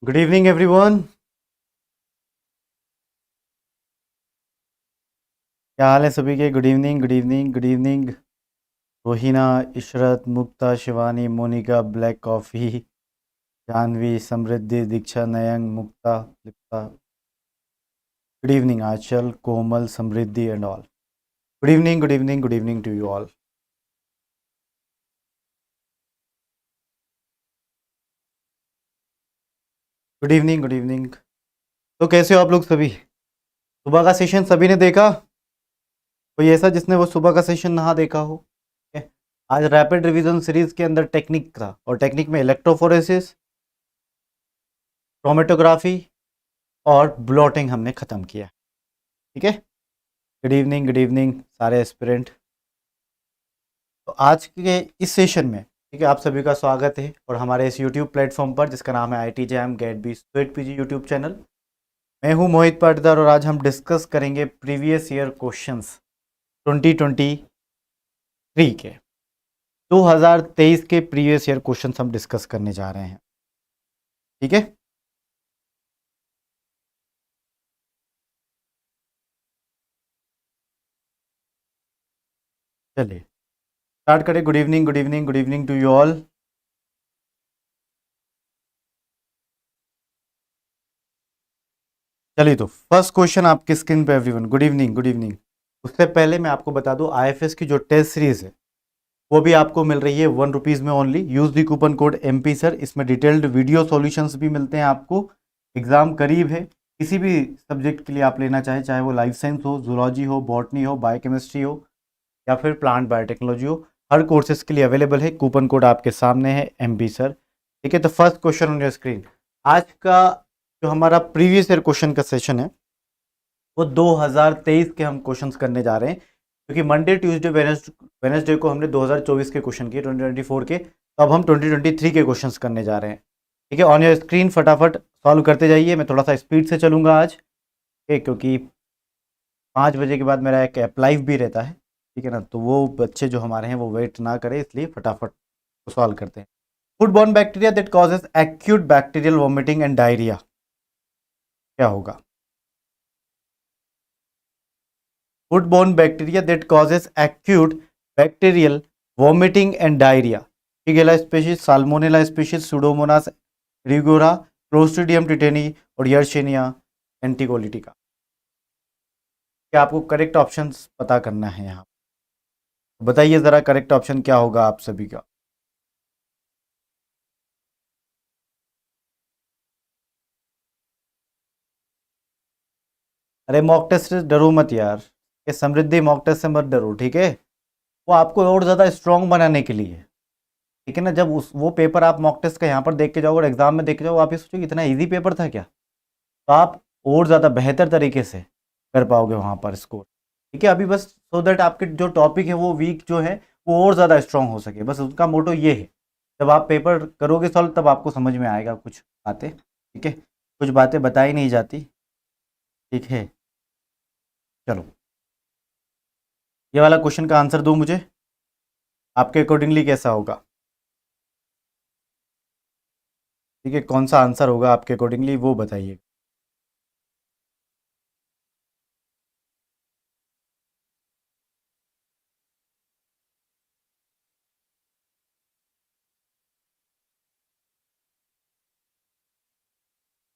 Good evening everyone. क्या हाल है सभी के? Good evening, good evening, good evening. Rohina, Ishrat, Mukta, Shivani, Monika, black coffee, Janvi, Samriddhi, Diksha, Nayang, Mukta, Lipta. Good evening Aanchal, Komal, Samriddhi and all. Good evening, good evening, good evening to you all. Good evening, good evening. तो कैसे हो आप लोग सभी? सुबह का सेशन सभी ने देखा? कोई ऐसा जिसने वो सुबह का सेशन ना देखा हो? ठीक है? आज रैपिड रिवीजन सीरीज के अंदर टेक्निक था, और टेक्निक में इलेक्ट्रोफोरेसिस, क्रोमेटोग्राफी और ब्लॉटिंग हमने ख़त्म किया। ठीक है। गुड इवनिंग सारे एस्पिरेंट। तो आज के इस सेशन में, ठीक है, आप सभी का स्वागत है, और हमारे इस यूट्यूब प्लेटफॉर्म पर जिसका नाम है IT जैम गेट बी स्वेट पीजी यूट्यूब चैनल। मैं हूं मोहित पाटीदार, और आज हम डिस्कस करेंगे प्रीवियस ईयर क्वेश्चंस 2023 के 2023 के प्रीवियस ईयर क्वेश्चंस हम डिस्कस करने जा रहे हैं। ठीक है। चलिए स्टार्ट करें। Good evening, good evening, good evening to you all. चलिए, तो फर्स्ट क्वेश्चन आपकी स्क्रीन पे everyone. Good evening, good evening. उससे पहले मैं आपको बता दूं, IFS की जो टेस्ट सीरीज है वो भी आपको मिल रही है ₹1 में only. Use the coupon code MP sir. इसमें डिटेल्ड वीडियो सॉल्यूशंस भी मिलते हैं आपको। एग्जाम करीब है, किसी भी सब्जेक्ट के लिए आप लेना चाहें, चाहे वो लाइफ साइंस हो, जूलॉजी हो, बॉटनी हो, बायोकेमिस्ट्री हो, या फिर प्लांट बायोटेक्नोलॉजी हो, हर कोर्सेज के लिए अवेलेबल है। कूपन कोड आपके सामने है, MP सर। ठीक है। तो first question on your screen. आज का जो हमारा प्रीवियस ईयर क्वेश्चन का सेशन है वो 2023 के हम क्वेश्चंस करने जा रहे हैं, क्योंकि मंडे, ट्यूसडे, वेनसडे को हमने 2024 के क्वेश्चन किए, 2024 के। तो अब हम 2023 के क्वेश्चंस करने जा रहे हैं। ठीक है। ऑन योर स्क्रीन फटाफट सॉल्व करते जाइए। मैं थोड़ा सा स्पीड से चलूँगा आज, ठीक है, क्योंकि 5 बजे के बाद मेरा एक लाइव भी रहता है। ठीक है ना, तो वो बच्चे जो हमारे हैं वो वेट ना करें, इसलिए फटाफट सॉल्व करते हैं। Food borne bacteria that causes acute bacterial vomiting and diarrhoea, क्या होगा? Foodborne bacteria that causes acute bacterial vomiting and diarrhea. Shigella species, Salmonella species, Pseudomonas aeruginosa, Clostridium tetani और Yersinia anticolytica। क्या आपको करेक्ट ऑप्शंस पता करना है यहाँ? बताइए जरा करेक्ट ऑप्शन क्या होगा आप सभी का। अरे मॉक टेस्ट से डरो मत यार, ये समृद्धि मॉक टेस्ट से मत डरो, ठीक है। वो आपको और ज़्यादा स्ट्रॉन्ग बनाने के लिए, ठीक है ना। जब उस वो पेपर आप मॉक टेस्ट का यहाँ पर देख के जाओ और एग्जाम में देख के जाओ, आप ये सोचो इतना इजी पेपर था क्या, तो आप और ज़्यादा बेहतर तरीके से कर पाओगे वहाँ पर स्कोर। ठीक है। अभी बस सो दैट आपके जो टॉपिक है वो वीक जो है वो और ज़्यादा स्ट्रांग हो सके, बस उसका मोटो ये है। जब आप पेपर करोगे सॉल्व तब आपको समझ में आएगा कुछ बातें। ठीक है। कुछ बातें बताई नहीं जाती। ठीक है। चलो, ये वाला क्वेश्चन का आंसर दो मुझे, आपके अकॉर्डिंगली कैसा होगा? ठीक है, कौन सा आंसर होगा आपके अकॉर्डिंगली वो बताइए।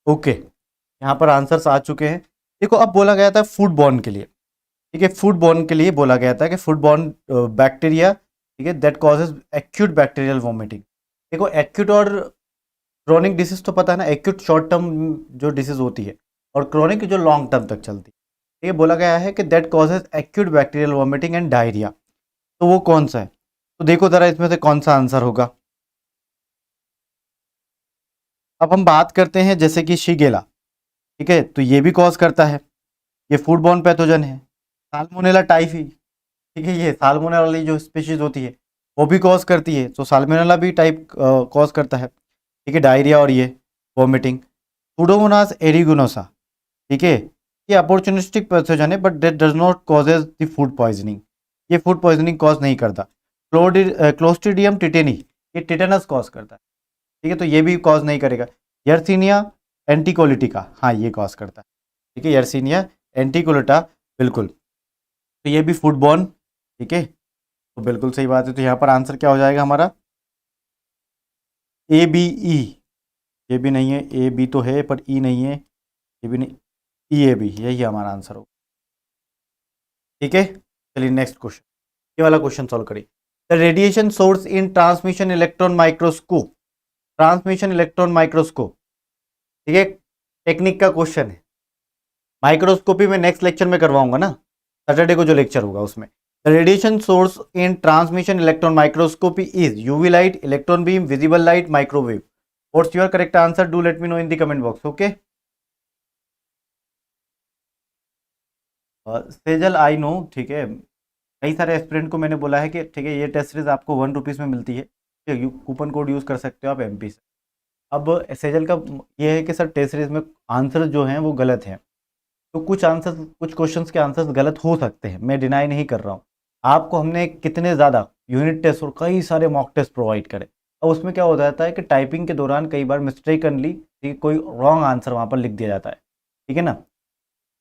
ओके, यहाँ पर आंसर्स आ चुके हैं। देखो, अब बोला गया था फूड बॉर्न के लिए, ठीक है, फूड बॉर्न के लिए बोला गया था कि फूड बॉर्न बैक्टीरिया, ठीक है, that causes acute bacterial vomiting. देखो, एक्यूट और क्रोनिक डिसीज तो पता है ना, एक्यूट शॉर्ट टर्म जो डिसीज होती है, और क्रोनिक जो लॉन्ग टर्म तक चलती है। ठीक है, बोला गया है कि that causes acute bacterial vomiting and diarrhoea. तो वो कौन सा है? तो देखो जरा इसमें से कौन सा आंसर होगा। अब हम बात करते हैं जैसे कि शिगेला, ठीक है, तो ये भी कॉज करता है, ये फूड बॉर्न पैथोजन है। साल्मोनेला टाइफी, ठीक है, ये साल्मोनेला वाली जो स्पीशीज होती है वो भी कॉज करती है, तो साल्मोनेला भी टाइप कॉज करता है। ठीक है, डायरिया और ये वॉमिटिंग। सुडोमोनास एरिगुनोसा, ठीक है, ये अपॉर्चुनिस्टिक पैथोजन है, but that does not causes the food poisoning, ये फूड पॉइजनिंग कॉज नहीं करता। क्लोस्ट्रीडियम टिटेनी, ये टिटेनस कॉज करता है, ठीक है, तो ये भी कॉज नहीं करेगा। यर्सिनिया एंटीकोलिटिका, हाँ ये कॉज करता है, ठीक है, यर्सीनिया एंटीकोलिटा, बिल्कुल। तो ये भी फूडबॉर्न, ठीक है, तो बिल्कुल सही बात है। तो यहाँ पर आंसर क्या हो जाएगा हमारा, ए बी ई, ये भी नहीं है, ए बी तो है पर ई नहीं है, ये भी नहीं, ई ए बी, यही हमारा आंसर होगा, ठीक है। चलिए नेक्स्ट क्वेश्चन, ये वाला क्वेश्चन सॉल्व करिए। The radiation source in transmission electron microscope, transmission electron microscope, ठीक है, टेक्निक का क्वेश्चन है। माइक्रोस्कोपी में नेक्स्ट लेक्चर में करवाऊंगा ना, सैटरडे को जो लेक्चर होगा उसमें। The radiation source in transmission electron microscopy is UV light, electron beam, visible light, microwave. What's your correct answer, do let me know in the comment box, okay. Sejal I know, ठीक है, कई सारे aspirant को मैंने बोला है कि ठीक है ये टेस्ट सीरीज आपको 1 रुपीज़ में मिलती है, कूपन कोड यूज़ कर सकते हो आप एमपी से। अब सेजल का ये है कि सर टेस्ट सीरीज में आंसर जो हैं वो गलत हैं, तो कुछ आंसर, कुछ क्वेश्चंस के आंसर्स गलत हो सकते हैं, मैं डिनाई नहीं कर रहा हूँ। आपको हमने कितने ज़्यादा यूनिट टेस्ट और कई सारे मॉक टेस्ट प्रोवाइड करे, और उसमें क्या हो जाता है कि टाइपिंग के दौरान कई बार मिस्टेकनली कोई रॉन्ग आंसर वहाँ पर लिख दिया जाता है, ठीक है ना,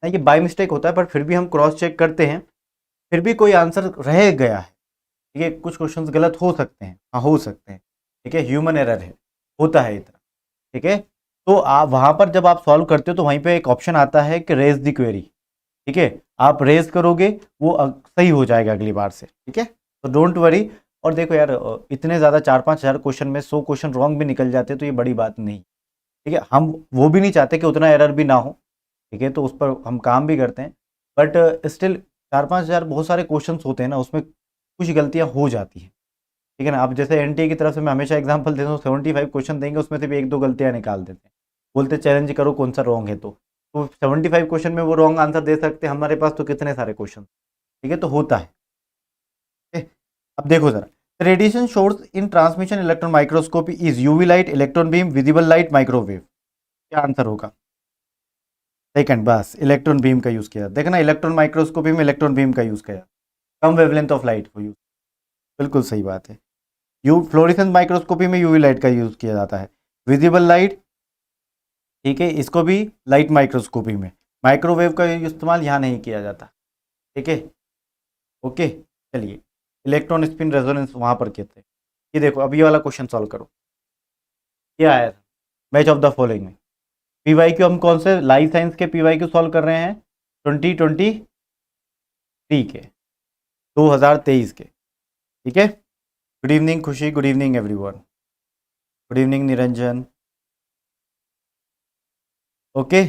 ये बाय मिस्टेक होता है, पर फिर भी हम क्रॉस चेक करते हैं, फिर भी कोई आंसर रह गया है, ठीक है, कुछ क्वेश्चंस गलत हो सकते हैं, हाँ हो सकते हैं, ठीक है, ह्यूमन एरर है, होता है इतना, ठीक है। तो आप वहाँ पर जब आप सॉल्व करते हो तो वहीं पे एक ऑप्शन आता है कि रेज द क्वेरी, ठीक है, आप रेज करोगे वो सही हो जाएगा अगली बार से, ठीक है, तो डोंट वरी। और देखो यार इतने ज़्यादा 4-5 हज़ार क्वेश्चन में 100 क्वेश्चन रॉन्ग भी निकल जाते तो ये बड़ी बात नहीं, ठीक है, हम वो भी नहीं चाहते कि उतना एरर भी ना हो, ठीक है, तो उस पर हम काम भी करते हैं, बट स्टिल 4-5 हज़ार बहुत सारे क्वेश्चंस होते हैं ना, उसमें कुछ गलतियां हो जाती हैं, ठीक है ना। अब जैसे एनटीए की तरफ से मैं हमेशा एग्जांपल देता हूँ, 75 क्वेश्चन देंगे उसमें से भी 1-2 गलतियां निकाल देते हैं, बोलते चैलेंज करो कौन सा रॉन्ग है, तो 75 क्वेश्चन में वो रॉन्ग आंसर दे सकते हैं, हमारे पास तो कितने सारे क्वेश्चन, ठीक है, तो होता है, ठीक है? अब देखो जरा, radiation source in transmission electron microscopy is UV light, electron beam, visible light, microwave, क्या आंसर होगा। सेकंड, बस इलेक्ट्रॉन बीम का यूज किया, देखना इलेक्ट्रॉन माइक्रोस्कोपी में इलेक्ट्रॉन बीम का यूज किया, कम वेवलेंथ ऑफ लाइट को यूज, बिल्कुल सही बात है। यू फ्लोरेसेंस माइक्रोस्कोपी में यूवी लाइट का यूज किया जाता है, विजिबल लाइट, ठीक है, इसको भी लाइट माइक्रोस्कोपी में, माइक्रोवेव का इस्तेमाल यहाँ नहीं किया जाता, ठीक है, ओके। चलिए इलेक्ट्रॉन स्पिन रेजोनेंस वहाँ पर कहते हैं। ये देखो अब ये वाला क्वेश्चन सॉल्व करो, क्या आया था, मैच ऑफ द फॉलोइंग में, पीवाई क्यू हम कौन से लाइफ साइंस के पीवाई क्यू सॉल्व कर रहे हैं, 2023 के, 2023 के, ठीक है। Good evening Khushi, good evening everyone, good evening Niranjan, okay.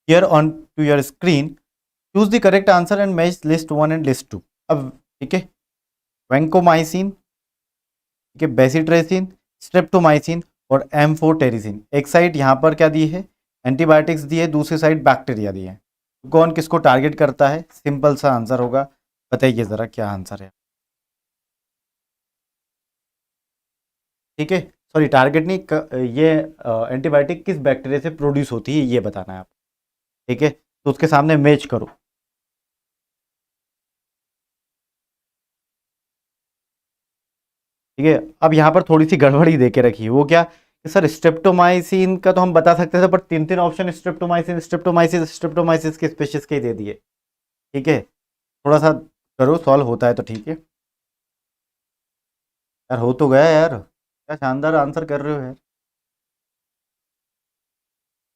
Here on to your screen choose the correct answer and match list 1 and list 2। अब ठीक है, वैंकोमाइसिन, ठीक है, बेसिट्रेसिन, स्ट्रेप्टोमाइसिन और एम्फोटेरिसिन, एक साइड यहाँ पर क्या दी है, एंटीबायोटिक्स दी है, दूसरी साइड बैक्टीरिया दी है, कौन किसको टारगेट करता है, सिंपल सा आंसर होगा, बताइए जरा क्या आंसर है, ठीक है, सॉरी टारगेट नहीं, ये एंटीबायोटिक किस बैक्टीरिया से प्रोड्यूस होती है ये बताना है आप, ठीक है, तो उसके सामने मैच करो, ठीक है। अब यहाँ पर थोड़ी सी गड़बड़ी दे के रखी है, वो क्या कि सर स्ट्रेप्टोमाइसिन का तो हम बता सकते थे, पर 3 ऑप्शन स्ट्रेप्टोमाइसिन स्ट्रेप्टोमाइसिस स्ट्रेप्टोमाइसिस के स्पेसिस के ही दे दिए, ठीक है, थोड़ा सा करो सॉल्व होता है तो ठीक है यार, हो तो गया यार, क्या शानदार आंसर कर रहे हो यार,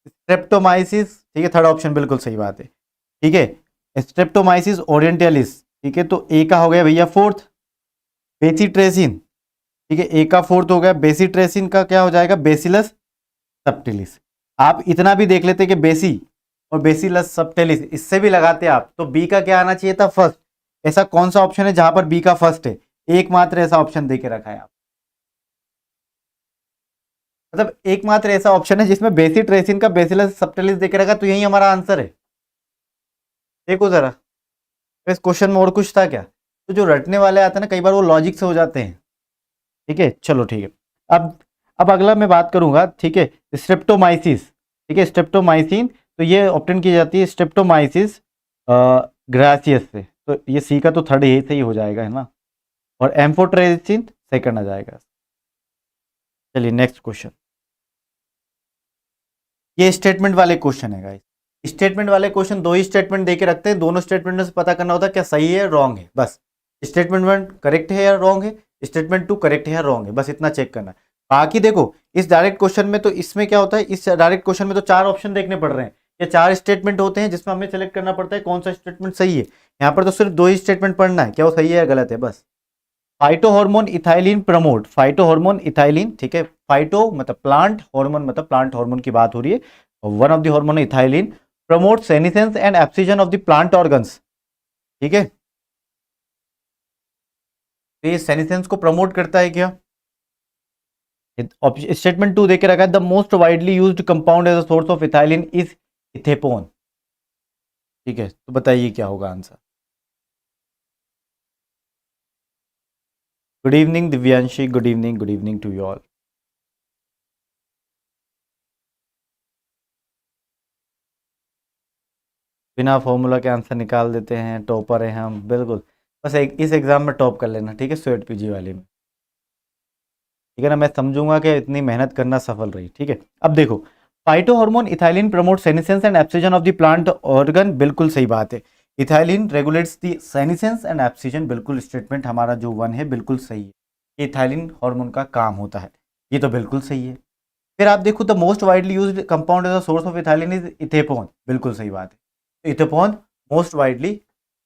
स्ट्रेप्टोमाइसिस, ठीक है, थर्ड ऑप्शन बिल्कुल सही बात है, ठीक है, स्ट्रेप्टोमाइसिस ओरिएंटलिस, ठीक है, तो ए का हो गया भैया फोर्थ, बेसिट्रेसिन, ठीक है, ए का फोर्थ हो गया, बेसिट्रेसिन का क्या हो जाएगा, बेसिलस सबटिलिस। आप इतना भी देख लेते कि बेसी और बेसिलस सबटिलिस, इससे भी लगाते आप तो बी का क्या आना चाहिए था, फर्स्ट। ऐसा कौन सा ऑप्शन है जहां पर बी का फर्स्ट है, एकमात्र ऐसा ऑप्शन देके रखा है आप, मतलब एकमात्र ऐसा ऑप्शन है जिसमें बेसिट्रेसिन का बेसिलस सबटिलिस देके रखा, तो यही हमारा आंसर है। देखो जरा, तो इस क्वेश्चन में और कुछ था क्या, तो जो रटने वाले आते हैं ना कई बार वो लॉजिक से हो जाते हैं, ठीक है, चलो ठीक है। अब अगला मैं बात करूंगा, ठीक है, स्ट्रेप्टोमाइसिस, ठीक है, स्ट्रेप्टोमाइसिन, तो ये ऑप्टेन की जाती है स्ट्रेप्टोमाइसिस ग्रासियस से, तो ये सी का तो थर्ड ए से ही हो जाएगा, है ना, और एम्फोटेरिसिन सेकंड आ जाएगा। चलिए नेक्स्ट क्वेश्चन, ये स्टेटमेंट वाले क्वेश्चन है गाइस। स्टेटमेंट वाले क्वेश्चन दो ही स्टेटमेंट देके रखते हैं, दोनों स्टेटमेंट में से पता करना होता है क्या सही है रॉन्ग है, बस स्टेटमेंट 1 करेक्ट है या रॉन्ग है, स्टेटमेंट 2 करेक्ट है या रॉन्ग है, बस इतना चेक करना है। बाकी देखो इस डायरेक्ट क्वेश्चन में तो इसमें क्या होता है, इस डायरेक्ट क्वेश्चन में तो 4 ऑप्शन देखने पड़ रहे हैं, ये 4 स्टेटमेंट होते हैं जिसमें हमें सेलेक्ट करना पड़ता है कौन सा स्टेटमेंट सही है। यहाँ पर तो सिर्फ 2 ही स्टेटमेंट पढ़ना है, क्या वो सही है या गलत है बस। Phyto hormone ethylene promote, phyto hormone ethylene, ठीक है, फाइटो मतलब प्लांट, हार्मोन मतलब प्लांट हार्मोन की बात हो रही है, one of the hormone ethylene promote senescence and abscission of the plant organs, ठीक है, तो ये सेनिसेंस को प्रमोट करता है क्या। स्टेटमेंट 2 देके रखा है the most widely used compound as a source of ethylene is ethephon, ठीक है, तो बताइए क्या होगा answer. Good evening Divyanshi, good evening to you all. बिना फॉर्मूला के आंसर निकाल देते हैं, टॉपर हैं हम, बिल्कुल, बस इस एग्जाम में टॉप कर लेना, ठीक है, स्वेट पीजी वाले में, ठीक है ना, मैं समझूंगा कि इतनी मेहनत करना सफल रही, ठीक है। अब देखो phyto hormone ethylene promote senescence and abscission of the plant organ, बिल्कुल सही बात है, ethylene regulates the senescence and abscission, बिल्कुल स्टेटमेंट हमारा जो 1 है बिल्कुल सही है, इथाइलिन हार्मोन का काम होता है, ये तो बिल्कुल सही है। फिर आप देखो the most widely used compound as a source of ethylene is ethephon, बिल्कुल सही बात है, तो इथेपोन मोस्ट वाइडली,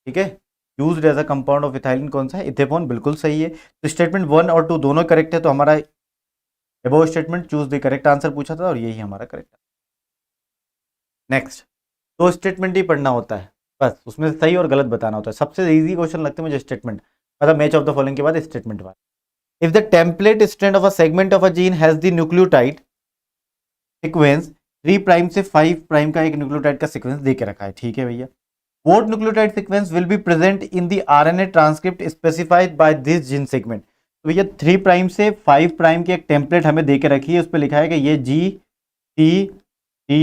ठीक है, used as a compound of ethylene कौन सा है, इथेपोन, बिल्कुल सही है। तो स्टेटमेंट 1 और 2 दोनों करेक्ट है, तो हमारा above statement choose the correct answer पूछा था और यही हमारा करेक्ट। नेक्स्ट, 2 स्टेटमेंट ही पढ़ना होता है, बस उसमें सही और गलत बताना होता है, सबसे इजी क्वेश्चन लगते हैं मुझे स्टेटमेंट, मतलब मैच ऑफ द फॉलोइंग के बाद स्टेटमेंट वाला। If the template strand of a segment of a gene has the nucleotide sequence 3 prime से 5 प्राइम का एक न्यूक्लियोटाइड का सीक्वेंस दे के रखा है, ठीक है भैया, what nucleotide sequence will be present in the RNA transcript specified by this gene segment। तो भैया 3 प्राइम से 5 प्राइम की एक टेम्पलेट हमें दे के रखी है, उस पर लिखा है कि ये G T T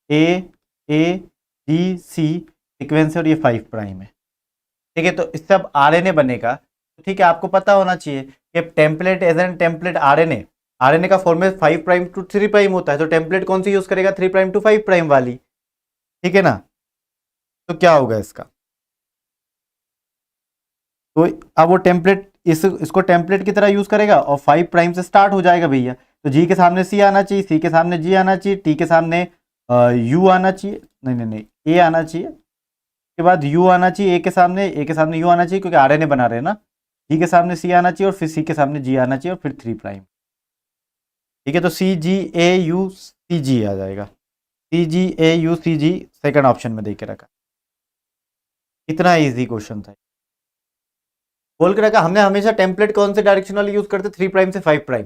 A G C sequence है और ये 5 प्राइम है, ठीक है, तो इससे अब RNA बनेगा, तो ठीक है, आपको पता होना चाहिए कि template as an template RNA का फॉर्मेट 5 प्राइम टू 3 प्राइम होता है, तो टेम्पलेट कौन सी यूज करेगा, 3 प्राइम टू 5 प्राइम वाली, ठीक है ना, तो क्या होगा इसका, तो अब वो टेम्पलेट इसको टेम्पलेट की तरह यूज करेगा और 5 प्राइम से स्टार्ट हो जाएगा भैया, तो जी के सामने सी आना चाहिए, सी के सामने जी आना चाहिए, टी के सामने यू आना चाहिए, नहीं ए आना चाहिए, उसके बाद यू आना चाहिए, ए के सामने यू आना चाहिए क्योंकि आरएनए बना रहे हैं ना, जी के सामने सी आना चाहिए और फिर सी के सामने जी आना चाहिए और फिर 3 प्राइम, ठीक है, तो सी G A U C G आ जाएगा, C G A U C G second option में दे के रखा, इतना ईजी क्वेश्चन था, बोल के रखा हमने, हमेशा टेम्पलेट कौन से डायरेक्शन वाले यूज करते, 3 प्राइम से 5 प्राइम,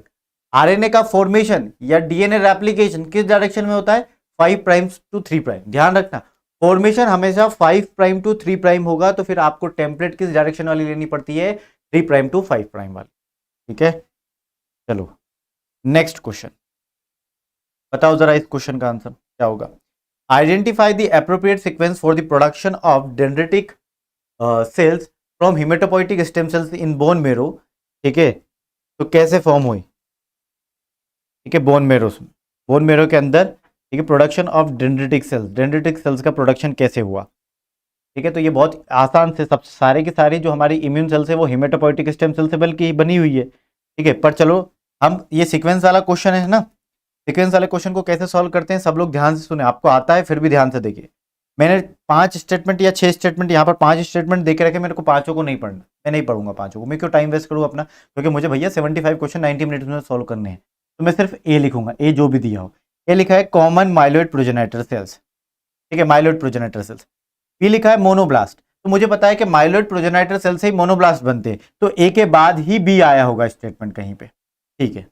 आरएनए का फॉर्मेशन या डीएनए रेप्लिकेशन किस डायरेक्शन में होता है, 5 प्राइम टू 3 प्राइम, ध्यान रखना फॉर्मेशन हमेशा 5 प्राइम टू 3 प्राइम होगा, तो फिर आपको टेम्पलेट किस डायरेक्शन वाली लेनी पड़ती है, 3 प्राइम टू 5 प्राइम वाली, ठीक है। चलो नेक्स्ट क्वेश्चन, बताओ जरा इस क्वेश्चन का आंसर क्या होगा। Identify the appropriate sequence for the production of dendritic cells from haematopoietic stem cells in bone marrow, ठीक है, तो कैसे फॉर्म हुई, ठीक है, बोन मेरो के अंदर, ठीक है, प्रोडक्शन ऑफ डेंड्रिटिक सेल्स का प्रोडक्शन कैसे हुआ, ठीक है, तो ये बहुत आसान से, सब सारे की सारी जो हमारी इम्यून सेल्स है वो हिमेटोपोइटिक स्टेम सेल से बल्कि बनी हुई है, ठीक है, पर चलो हम ये सीक्वेंस वाला क्वेश्चन है ना, सीक्वेंस वाले क्वेश्चन को कैसे सॉल्व करते हैं सब लोग ध्यान से सुने, आपको आता है फिर भी ध्यान से देखिए, मैंने 5 स्टेटमेंट या 6 स्टेटमेंट, यहाँ पर 5 स्टेटमेंट देके रखे, मेरे को पांचों को नहीं पढ़ना, मैं नहीं पढ़ूंगा पांचों को, मैं क्यों टाइम वेस्ट करूँ अपना, क्योंकि मुझे भैया 75 क्वेश्चन 90 मिनट में सॉल्व करने हैं, तो मैं सिर्फ ए लिखूंगा, ए जो भी दिया हो, ए लिखा है कॉमन माइलोइड प्रोजेनेटर सेल्स, ठीक है, माइलोइड प्रोजेनेटर सेल्स, बी लिखा है मोनोब्लास्ट, तो मुझे पता है कि माइलोइड प्रोजेनेटर सेल से ही मोनोब्लास्ट बनते हैं, तो ए के बाद ही बी आया होगा स्टेटमेंट कहीं पे, ठीक है।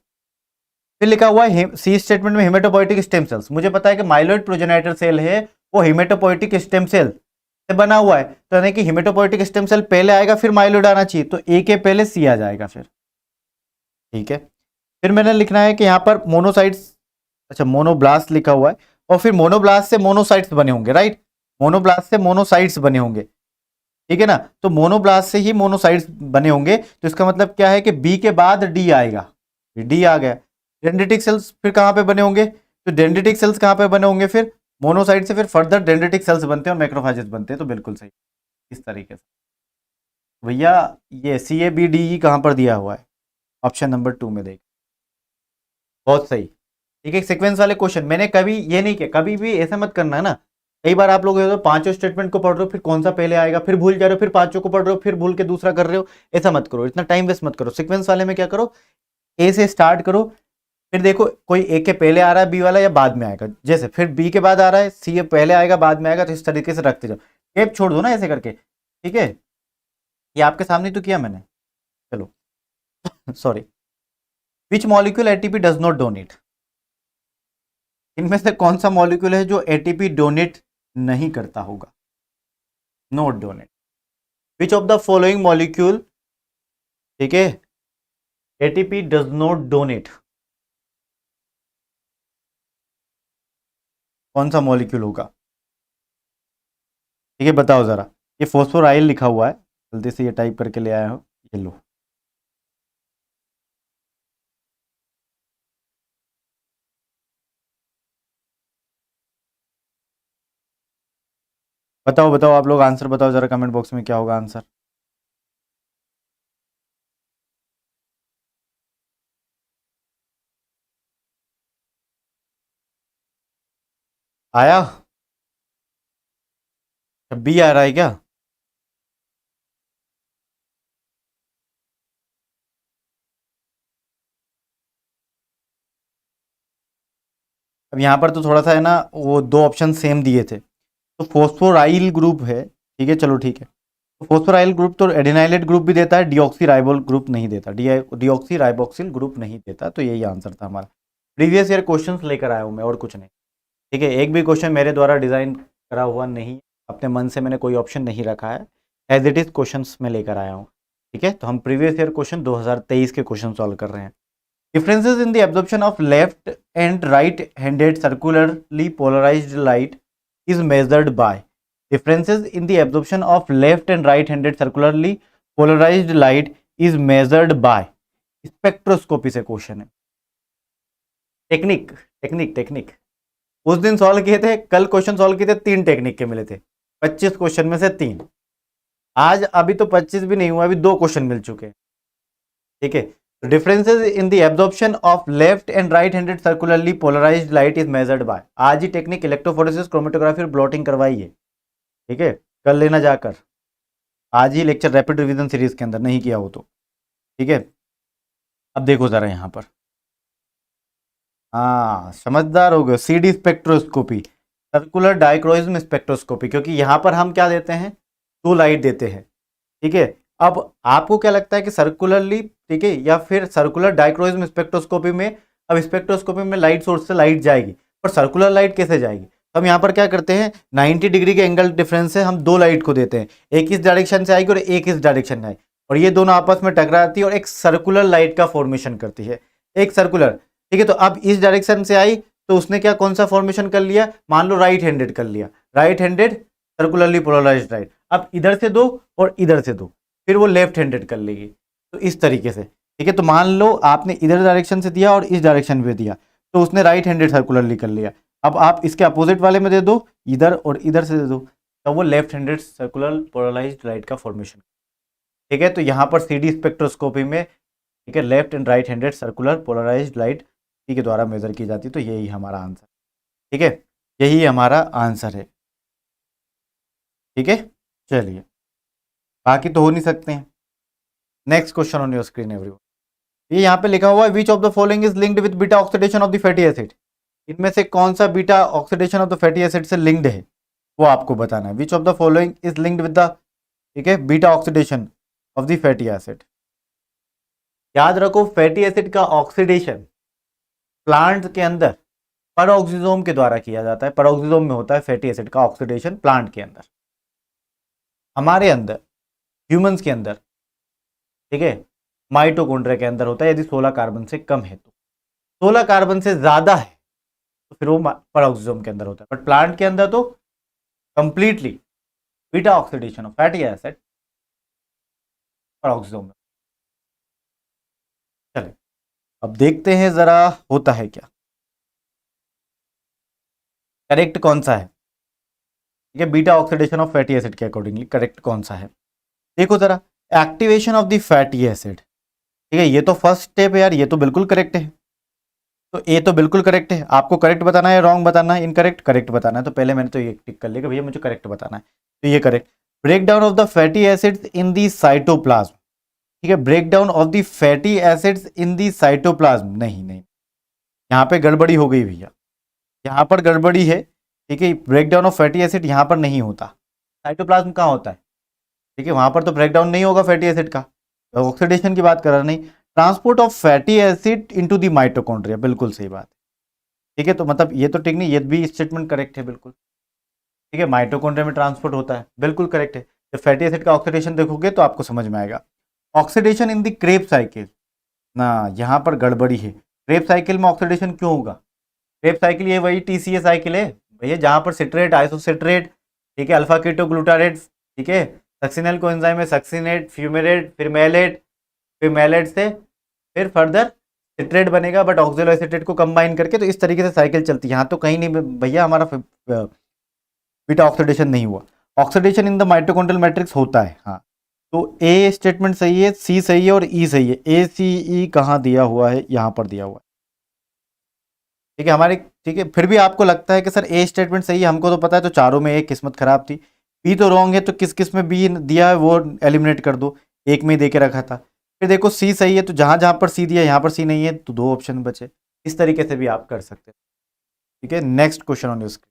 फिर लिखा हुआ है सी स्टेटमेंट में हिमेटोपोइटिक स्टेम सेल्स, मुझे पता है कि माइलोइड प्रोजेनेटर सेल है वो हिमेटोपोइटिक स्टेम सेल से बना हुआ है, तो यानी कि हिमेटोपोइटिक स्टेम सेल पहले आएगा फिर माइलोइड आना चाहिए, तो ए के पहले सी आ जाएगा फिर, ठीक है। फिर मैंने लिखना है कि यहाँ पर मोनोसाइट्स, अच्छा मोनोब्लास्ट लिखा हुआ है, और फिर मोनोब्लास्ट से मोनोसाइट्स बने होंगे, राइट, मोनोब्लास्ट से मोनोसाइट्स बने होंगे, ठीक है ना, तो मोनोब्लास्ट से ही मोनोसाइट्स बने होंगे, तो इसका मतलब क्या है कि बी के बाद डी आएगा, डी आ गया। डेंड्रिटिक सेल्स फिर कहां पे बने होंगे, तो डेंड्रिटिक सेल्स कहाँ पे बने होंगे फिर? मोनोसाइट से फिर फर्दर डेंड्रिटिक सेल्स बनते हैं और मैक्रोफेजेस बनते हैं, तो बिल्कुल सही इस तरीके से। भैया ये CABDE कहाँ पर दिया हुआ है? ऑप्शन नंबर 2 में देख, बहुत सही। ठीक है, सीक्वेंस वाले क्वेश्चन मैंने कभी ये नहीं किया, कभी भी ऐसा मत करना है ना। कई बार आप लोग पांचों स्टेटमेंट को पढ़ रहे हो, फिर कौन सा पहले आएगा, फिर भूल जा रहे हो, फिर पांचों को पढ़ रहे हो, फिर भूल के दूसरा कर रहे हो। ऐसा मत करो, इतना टाइम वेस्ट मत करो। सीक्वेंस वाले में क्या करो, ए से स्टार्ट करो, फिर देखो कोई ए के पहले आ रहा है बी वाला या बाद में आएगा, जैसे फिर बी के बाद आ रहा है सी पहले आएगा बाद में आएगा, तो इस तरीके से रखते जाओ, गैप छोड़ दो ना ऐसे करके। ठीक है, ये आपके सामने तो किया मैंने। चलो sorry. Which molecule ATP does not donate? इनमें से कौन सा मॉलिक्यूल है जो एटीपी डोनेट नहीं करता होगा? Note donate. Which of the following molecule, ठीक है, एटीपी डज नॉट डोनेट? कौन सा मॉलिक्यूल होगा? ठीक है बताओ जरा। ये फॉस्फोराइल लिखा हुआ है, जल्दी से ये टाइप करके ले आया हो, ये लो। बताओ बताओ आप लोग आंसर बताओ जरा कमेंट बॉक्स में, क्या होगा आंसर? आया? बी आ रहा है क्या? अब यहाँ पर तो थोड़ा सा है ना, वो दो ऑप्शन सेम दिए थे, तो फॉस्फोराइल ग्रुप है। ठीक है चलो ठीक है, तो फॉस्फोराइल ग्रुप तो एडिनाइलेट ग्रुप भी देता है, डिऑक्सी राइबोल ग्रुप नहीं देता, डिऑक्सी राइबोक्सिल ग्रुप नहीं देता, तो यही आंसर था हमारा। प्रीवियस ईयर क्वेश्चंस लेकर आया हूँ मैं, और कुछ नहीं। ठीक है, एक भी क्वेश्चन मेरे द्वारा डिजाइन करा हुआ नहीं, अपने मन से मैंने कोई ऑप्शन नहीं रखा है, एज इट इज क्वेश्चंस में लेकर आया हूँ। ठीक है, तो हम प्रीवियस ईयर क्वेश्चन 2023 के क्वेश्चन सॉल्व कर रहे हैं। Differences in the absorption of left and right-handed circularly polarized light is measured by. Differences in the absorption of left and right-handed circularly polarized light is measured by. Spectroscopy से question है। Technique technique technique उस दिन solve किए थे, कल question solve किए थे, 3 technique के मिले थे, 25 क्वेश्चन में से 3। आज अभी तो 25 भी नहीं हुआ, अभी 2 क्वेश्चन मिल चुके हैं। ठीक है, differences in the absorption of left and right handed circularly polarised light is measured by. आज ही टेक्निक इलेक्ट्रोफोरेसिस, क्रोमेटोग्राफी और ब्लॉटिंग करवाई है। ठीक है, कल लेना जाकर, आज ही लेक्चर रैपिड रिवीजन सीरीज के अंदर, नहीं किया हो तो। ठीक है, अब देखो जरा यहाँ पर, हाँ समझदार हो गए। CD स्पेक्ट्रोस्कोपी, सर्कुलर डाइक्रोइज्म स्पेक्ट्रोस्कोपी, क्योंकि यहाँ पर हम क्या देते हैं, 2 लाइट देते हैं। ठीक है, अब आपको क्या लगता है कि सर्कुलरली, ठीक है, या फिर सर्कुलर डाइक्रोइज्म स्पेक्ट्रोस्कोपी में, अब स्पेक्ट्रोस्कोपी में लाइट सोर्स से लाइट जाएगी, पर सर्कुलर लाइट कैसे जाएगी? तो हम यहाँ पर क्या करते हैं, 90 डिग्री के एंगल डिफरेंस से हम 2 लाइट को देते हैं, एक इस डायरेक्शन से आएगी और एक इस डायरेक्शन में आएगी, और ये दोनों आपस में टकराती है और एक सर्कुलर लाइट का फॉर्मेशन करती है, एक सर्कुलर। ठीक है, तो अब इस डायरेक्शन से आई, तो उसने क्या, कौन सा फॉर्मेशन कर लिया, मान लो राइट हैंडेड कर लिया, right handed circularly polarised light. अब इधर से दो और इधर से दो, फिर वो लेफ्ट हैंडेड कर लेगी, तो इस तरीके से। ठीक है, तो मान लो आपने इधर डायरेक्शन से दिया और इस डायरेक्शन में दिया, तो उसने राइट हैंडेड सर्कुलरली कर लिया। अब आप इसके अपोजिट वाले में दे दो, इधर और इधर से दे दो, तो वो left handed circular polarised light का फॉर्मेशन। ठीक है, तो यहाँ पर CD स्पेक्ट्रोस्कोपी में, ठीक है, left and right handed circular polarised light के द्वारा मेजर की जाती है, तो यही हमारा आंसर। ठीक है, यही हमारा आंसर है। ठीक है, चलिए, बाकी तो हो नहीं सकते हैं। Next question on your screen everyone, ये यहाँ पे लिखा हुआ है, which of the following is linked with beta oxidation of the fatty acid? इनमें से कौन सा beta oxidation of the fatty acid से लिंक्ड है, वो आपको बताना है। Which of the following is linked with the, ठीक है, beta oxidation of the fatty acid. याद रखो, फैटी एसिड का ऑक्सीडेशन प्लांट के अंदर परऑक्सीजोम के द्वारा किया जाता है, परऑक्सीजोम में होता है फैटी एसिड का ऑक्सीडेशन प्लांट के अंदर। हमारे अंदर, ह्यूमंस के अंदर, ठीक है, माइटोकॉन्ड्रिया के अंदर होता है, यदि 16 कार्बन से कम है। तो 16 कार्बन से ज्यादा है तो फिर वो परऑक्सीजोम के अंदर होता है, बट प्लांट के अंदर तो completely beta oxidation of fatty acid peroxisome में। चले अब देखते हैं जरा होता है क्या। करेक्ट कौन सा है? ठीक है, beta oxidation of fatty acid के अकॉर्डिंगली करेक्ट कौन सा है? देखो जरा, activation of the fatty acid, ठीक है, ये तो फर्स्ट स्टेप है यार, ये तो बिल्कुल करेक्ट है। तो ये तो बिल्कुल करेक्ट है, आपको करेक्ट बताना है, रॉन्ग बताना है, इनकरेक्ट, करेक्ट बताना है। तो पहले मैंने तो ये टिक कर लिया कि भैया मुझे करेक्ट बताना है, तो ये correct. Break down of the fatty acids in the cytoplasm, ठीक है, break down of the fatty acids in the cytoplasm, नहीं नहीं, यहाँ पे गड़बड़ी हो गई भैया, यहाँ पर गड़बड़ी है। ठीक है, break down of fatty acid यहाँ पर नहीं होता, साइटोप्लाज्म कहाँ होता है? ठीक है, वहां पर तो ब्रेक डाउन नहीं होगा फैटी एसिड का, ऑक्सीडेशन की बात कर रहा नहीं। Transport of fatty acid into the mitochondria, बिल्कुल सही बात है। ठीक है, तो मतलब ये तो ठीक नहीं, ये भी स्टेटमेंट करेक्ट है बिल्कुल। ठीक है, माइटोकॉन्ड्रिया में ट्रांसपोर्ट होता है, बिल्कुल करेक्ट है। जब फैटी एसिड का ऑक्सीडेशन देखोगे तो आपको समझ में आएगा। Oxidation in the Krebs cycle, ना यहाँ पर गड़बड़ी है। क्रेब साइकिल में ऑक्सीडेशन क्यों होगा? क्रेब साइकिल ये वही टीसीए साइकिल है भैया, जहाँ पर सिट्रेट, आइसोसिट्रेट, ठीक है, अल्फा कीटो ग्लूटारेट, ठीक है, सक्सिनल कोएंजाइम में सक्सिनेट, फ्यूमेरेट, फिर मैलेट, फिर मैलेट से फिर फर्दर सिट्रेट बनेगा, बट ऑक्सिलो एसिटेट को कंबाइन करके, तो इस तरीके से साइकिल चलती है। यहाँ तो कहीं नहीं भैया हमारा बीटा ऑक्सीडेशन नहीं हुआ। Oxidation in the mitochondrial matrix होता है, हाँ। तो ए स्टेटमेंट सही है, सी सही है और ई सही है। ए सी ई कहाँ दिया हुआ है? यहाँ पर दिया हुआ है। ठीक है हमारे, ठीक है, फिर भी आपको लगता है कि सर ए स्टेटमेंट सही है, हमको तो पता है, तो चारों में एक किस्मत खराब थी। बी तो रॉन्ग है, तो किस किस में बी दिया है वो एलिमिनेट कर दो, एक में ही दे के रखा था। फिर देखो सी सही है, तो जहां जहां पर सी दिया यहाँ पर सी नहीं है, तो दो ऑप्शन बचे। इस तरीके से भी आप कर सकते हैं। ठीक है, next question on your screen,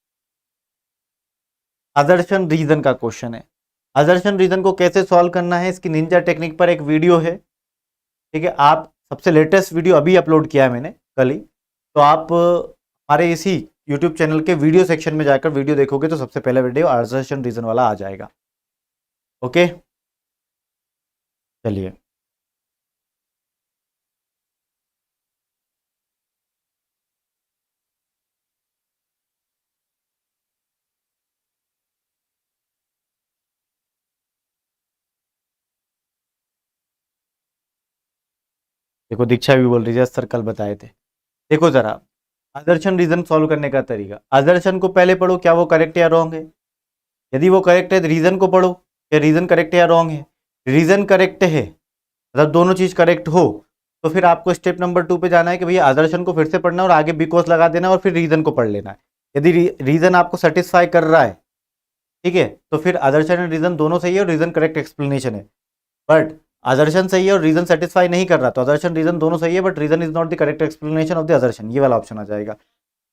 assertion reason का क्वेश्चन है। अजर्शन रीजन को कैसे सॉल्व करना है, इसकी निंजा टेक्निक पर एक वीडियो है। ठीक है, आप सबसे लेटेस्ट वीडियो अभी अपलोड किया है मैंने कल ही, तो आप हमारे इसी यूट्यूब चैनल के वीडियो सेक्शन में जाकर वीडियो देखोगे तो सबसे पहला वीडियो अजर्शन रीजन वाला आ जाएगा। ओके, चलिए देखो, दीक्षा भी बोल रही है सर कल बताए थे। देखो जरा, अजर्शन रीजन सॉल्व करने का तरीका, अजर्शन को पहले पढ़ो क्या वो करेक्ट या रॉन्ग है। यदि वो करेक्ट है तो रीजन को पढ़ो क्या रीजन करेक्ट है या रॉन्ग है। रीजन करेक्ट है, मतलब दोनों चीज करेक्ट हो, तो फिर आपको स्टेप नंबर 2 पे जाना है कि भैया अजर्शन को फिर से पढ़ना और आगे बिकॉज लगा देना और फिर रीजन को पढ़ लेना है। यदि रीजन आपको सेटिस्फाई कर रहा है, ठीक है, तो फिर अजर्शन एंड रीजन दोनों सही है और रीजन करेक्ट एक्सप्लेनेशन है। बट अजर्शन सही है और रीजन सेटिस्फाई नहीं कर रहा, तो अजर्शन रीजन दोनों सही है but reason is not the correct explanation of the assertion, ये वाला ऑप्शन आ जाएगा।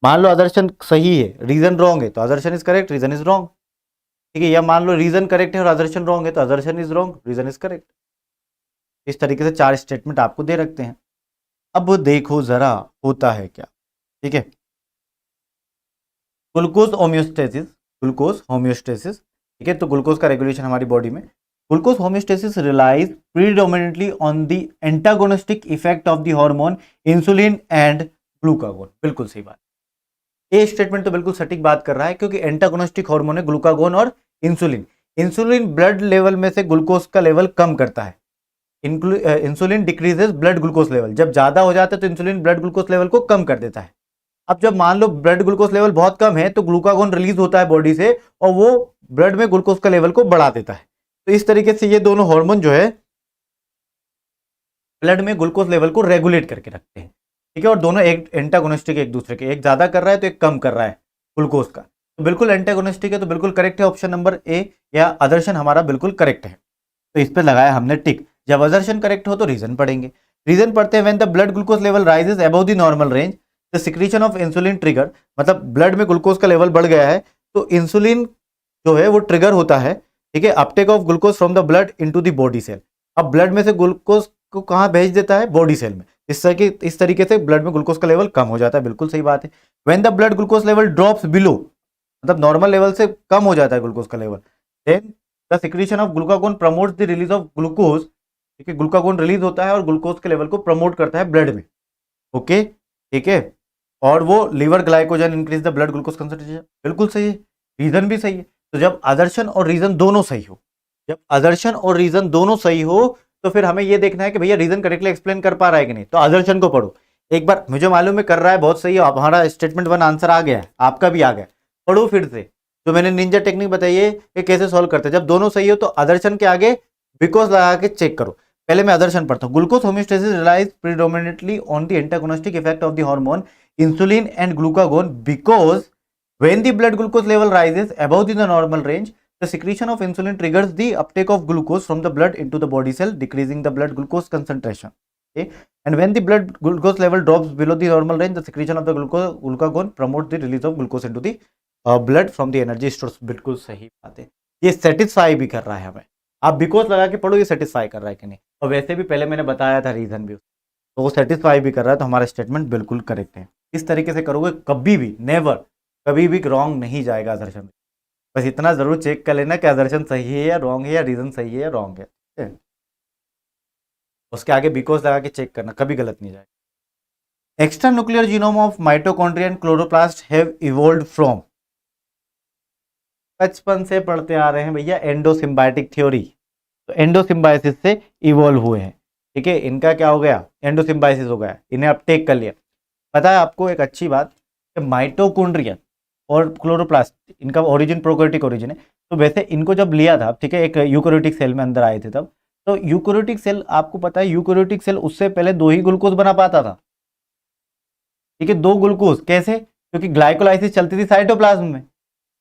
मान लो अजर्शन सही है, रीजन रॉन्ग है, तो assertion is correct, reason is wrong. ठीक है, या मान लो रीजन करेक्ट है और अजर्शन रॉन्ग है, तो assertion is wrong, reason is correct. इस तरीके से 4 स्टेटमेंट आपको दे रखते हैं। अब देखो जरा होता है क्या। ठीक है, ग्लूकोज होम्योस्टेसिस, ग्लूकोज होम्योस्टेसिस, ठीक है, तो ग्लूकोज का रेगुलेशन हमारी बॉडी में, glucose homeostasis relies predominantly on the antagonistic effect of the hormone insulin and glucagon, बिल्कुल सही बात। ये स्टेटमेंट तो बिल्कुल सटीक बात कर रहा है, क्योंकि एंटागोनिस्टिक हार्मोन है ग्लूकागोन और इंसुलिन। इंसुलिन ब्लड लेवल में से ग्लूकोज का लेवल कम करता है, insulin decreases blood glucose level, जब ज्यादा हो जाता है तो इंसुलिन ब्लड ग्लूकोज लेवल को कम कर देता है। अब जब मान लो ब्लड ग्लूकोज लेवल बहुत कम है, तो ग्लूकागोन रिलीज होता है बॉडी से और वो ब्लड में ग्लूकोज का लेवल को बढ़ा देता है। तो इस तरीके से ये दोनों हार्मोन जो है ब्लड में ग्लूकोज लेवल को रेगुलेट करके रखते हैं। ठीक है, और दोनों एक एंटागोनिस्टिक एक दूसरे के, एक ज्यादा कर रहा है तो एक कम कर रहा है ग्लूकोज का, तो बिल्कुल एंटागोनिस्टिक है, तो बिल्कुल करेक्ट है ऑप्शन नंबर ए, या अदर्शन हमारा बिल्कुल करेक्ट है। तो इस पर लगाया हमने टिक। जब अदर्शन करेक्ट हो तो रीजन पढ़ेंगे। रीजन पढ़ते हैं when the blood glucose level rises above the normal range the secretion of insulin trigger, मतलब ब्लड में ग्लूकोज का लेवल बढ़ गया है तो इंसुलिन जो है वो ट्रिगर होता है। ठीक है, uptake of glucose from the blood into the body cell, अब ब्लड में से ग्लूकोज को कहाँ भेज देता है? बॉडी सेल में। इस तरीके से ब्लड में ग्लूकोज का लेवल कम हो जाता है, बिल्कुल सही बात है। When the blood glucose level drops below, मतलब नॉर्मल लेवल से कम हो जाता है ग्लूकोज का level, then the secretion of glucagon promotes the release of glucose. ठीक है, ग्लूकागोन रिलीज होता है और ग्लूकोज के लेवल को प्रमोट करता है ब्लड में। ओके, ठीक है, और वो liver glycogen increase the blood glucose concentration, बिल्कुल सही है, रीजन भी सही है। तो जब अदर्शन और रीजन दोनों सही हो, जब अदर्शन और रीजन दोनों सही हो, तो फिर हमें ये देखना है कि भैया रीजन करेक्टली एक्सप्लेन कर पा रहा है कि नहीं। तो अदर्शन को पढ़ो एक बार, मुझे मालूम है कर रहा है, बहुत सही है, हमारा स्टेटमेंट 1 आंसर आ गया है, आपका भी आ गया, पढ़ो फिर से, जो मैंने निंजा टेक्निक बताई है ये कैसे सॉल्व करते हैं। जब दोनों सही हो तो आदर्शन के आगे बिकॉज लगा के चेक करो। पहले मैं आदर्शन पढ़ता हूँ। Glucose homeostasis relies predominantly on the antagonistic effect of the hormone insulin and glucagon because when the blood glucose level rises above the normal range, the secretion of insulin triggers the uptake of glucose from the blood into the body cell, decreasing the blood glucose concentration. Okay, and when the blood glucose level drops below the normal range, the secretion of the glucagon promotes the release of glucose into the blood from the energy stores. बिल्कुल सही बात है, ये satisfy भी कर रहा है हमें। आप बिकॉज लगा के पढ़ो ये सेटिस्फाई कर रहा है कि नहीं, और वैसे भी पहले मैंने बताया था रीजन भी, तो वो सेटिस्फाई भी कर रहा है, तो हमारा स्टेटमेंट बिल्कुल करेक्ट है। इस तरीके से करोगे कभी भी नेवर कभी भी रॉन्ग नहीं जाएगा आदर्शन। बस इतना जरूर चेक कर लेना कि आदर्शन सही है या रॉन्ग है, या रीजन सही है या रॉन्ग है। उसके आगे बिकॉज लगा के चेक करना, कभी गलत नहीं जाएगा। Extra nuclear genome of mitochondria and chloroplast have evolved from, बचपन से पढ़ते आ रहे हैं भैया, एंडोसिम्बायोटिक थ्योरी। तो एंडोसिम्बायोसिस से इवॉल्व हुए हैं, ठीक है। इनका क्या हो गया, एंडोसिम्बायोसिस हो गया, इन्हें अपटेक कर लिया। पता है आपको एक अच्छी बात, माइटोकॉन्ड्रिया और क्लोरोप्लास्ट इनका ओरिजिन प्रोकैरियोटिक ओरिजिन है। तो वैसे इनको जब लिया था, ठीक है, एक यूकैरियोटिक सेल में अंदर आए थे तब, तो यूकैरियोटिक सेल आपको पता है, यूकैरियोटिक सेल उससे पहले 2 ही ग्लूकोज बना पाता था, ठीक है, 2 ग्लूकोज। कैसे? क्योंकि ग्लाइकोलाइसिस चलती थी साइटोप्लाज्म में,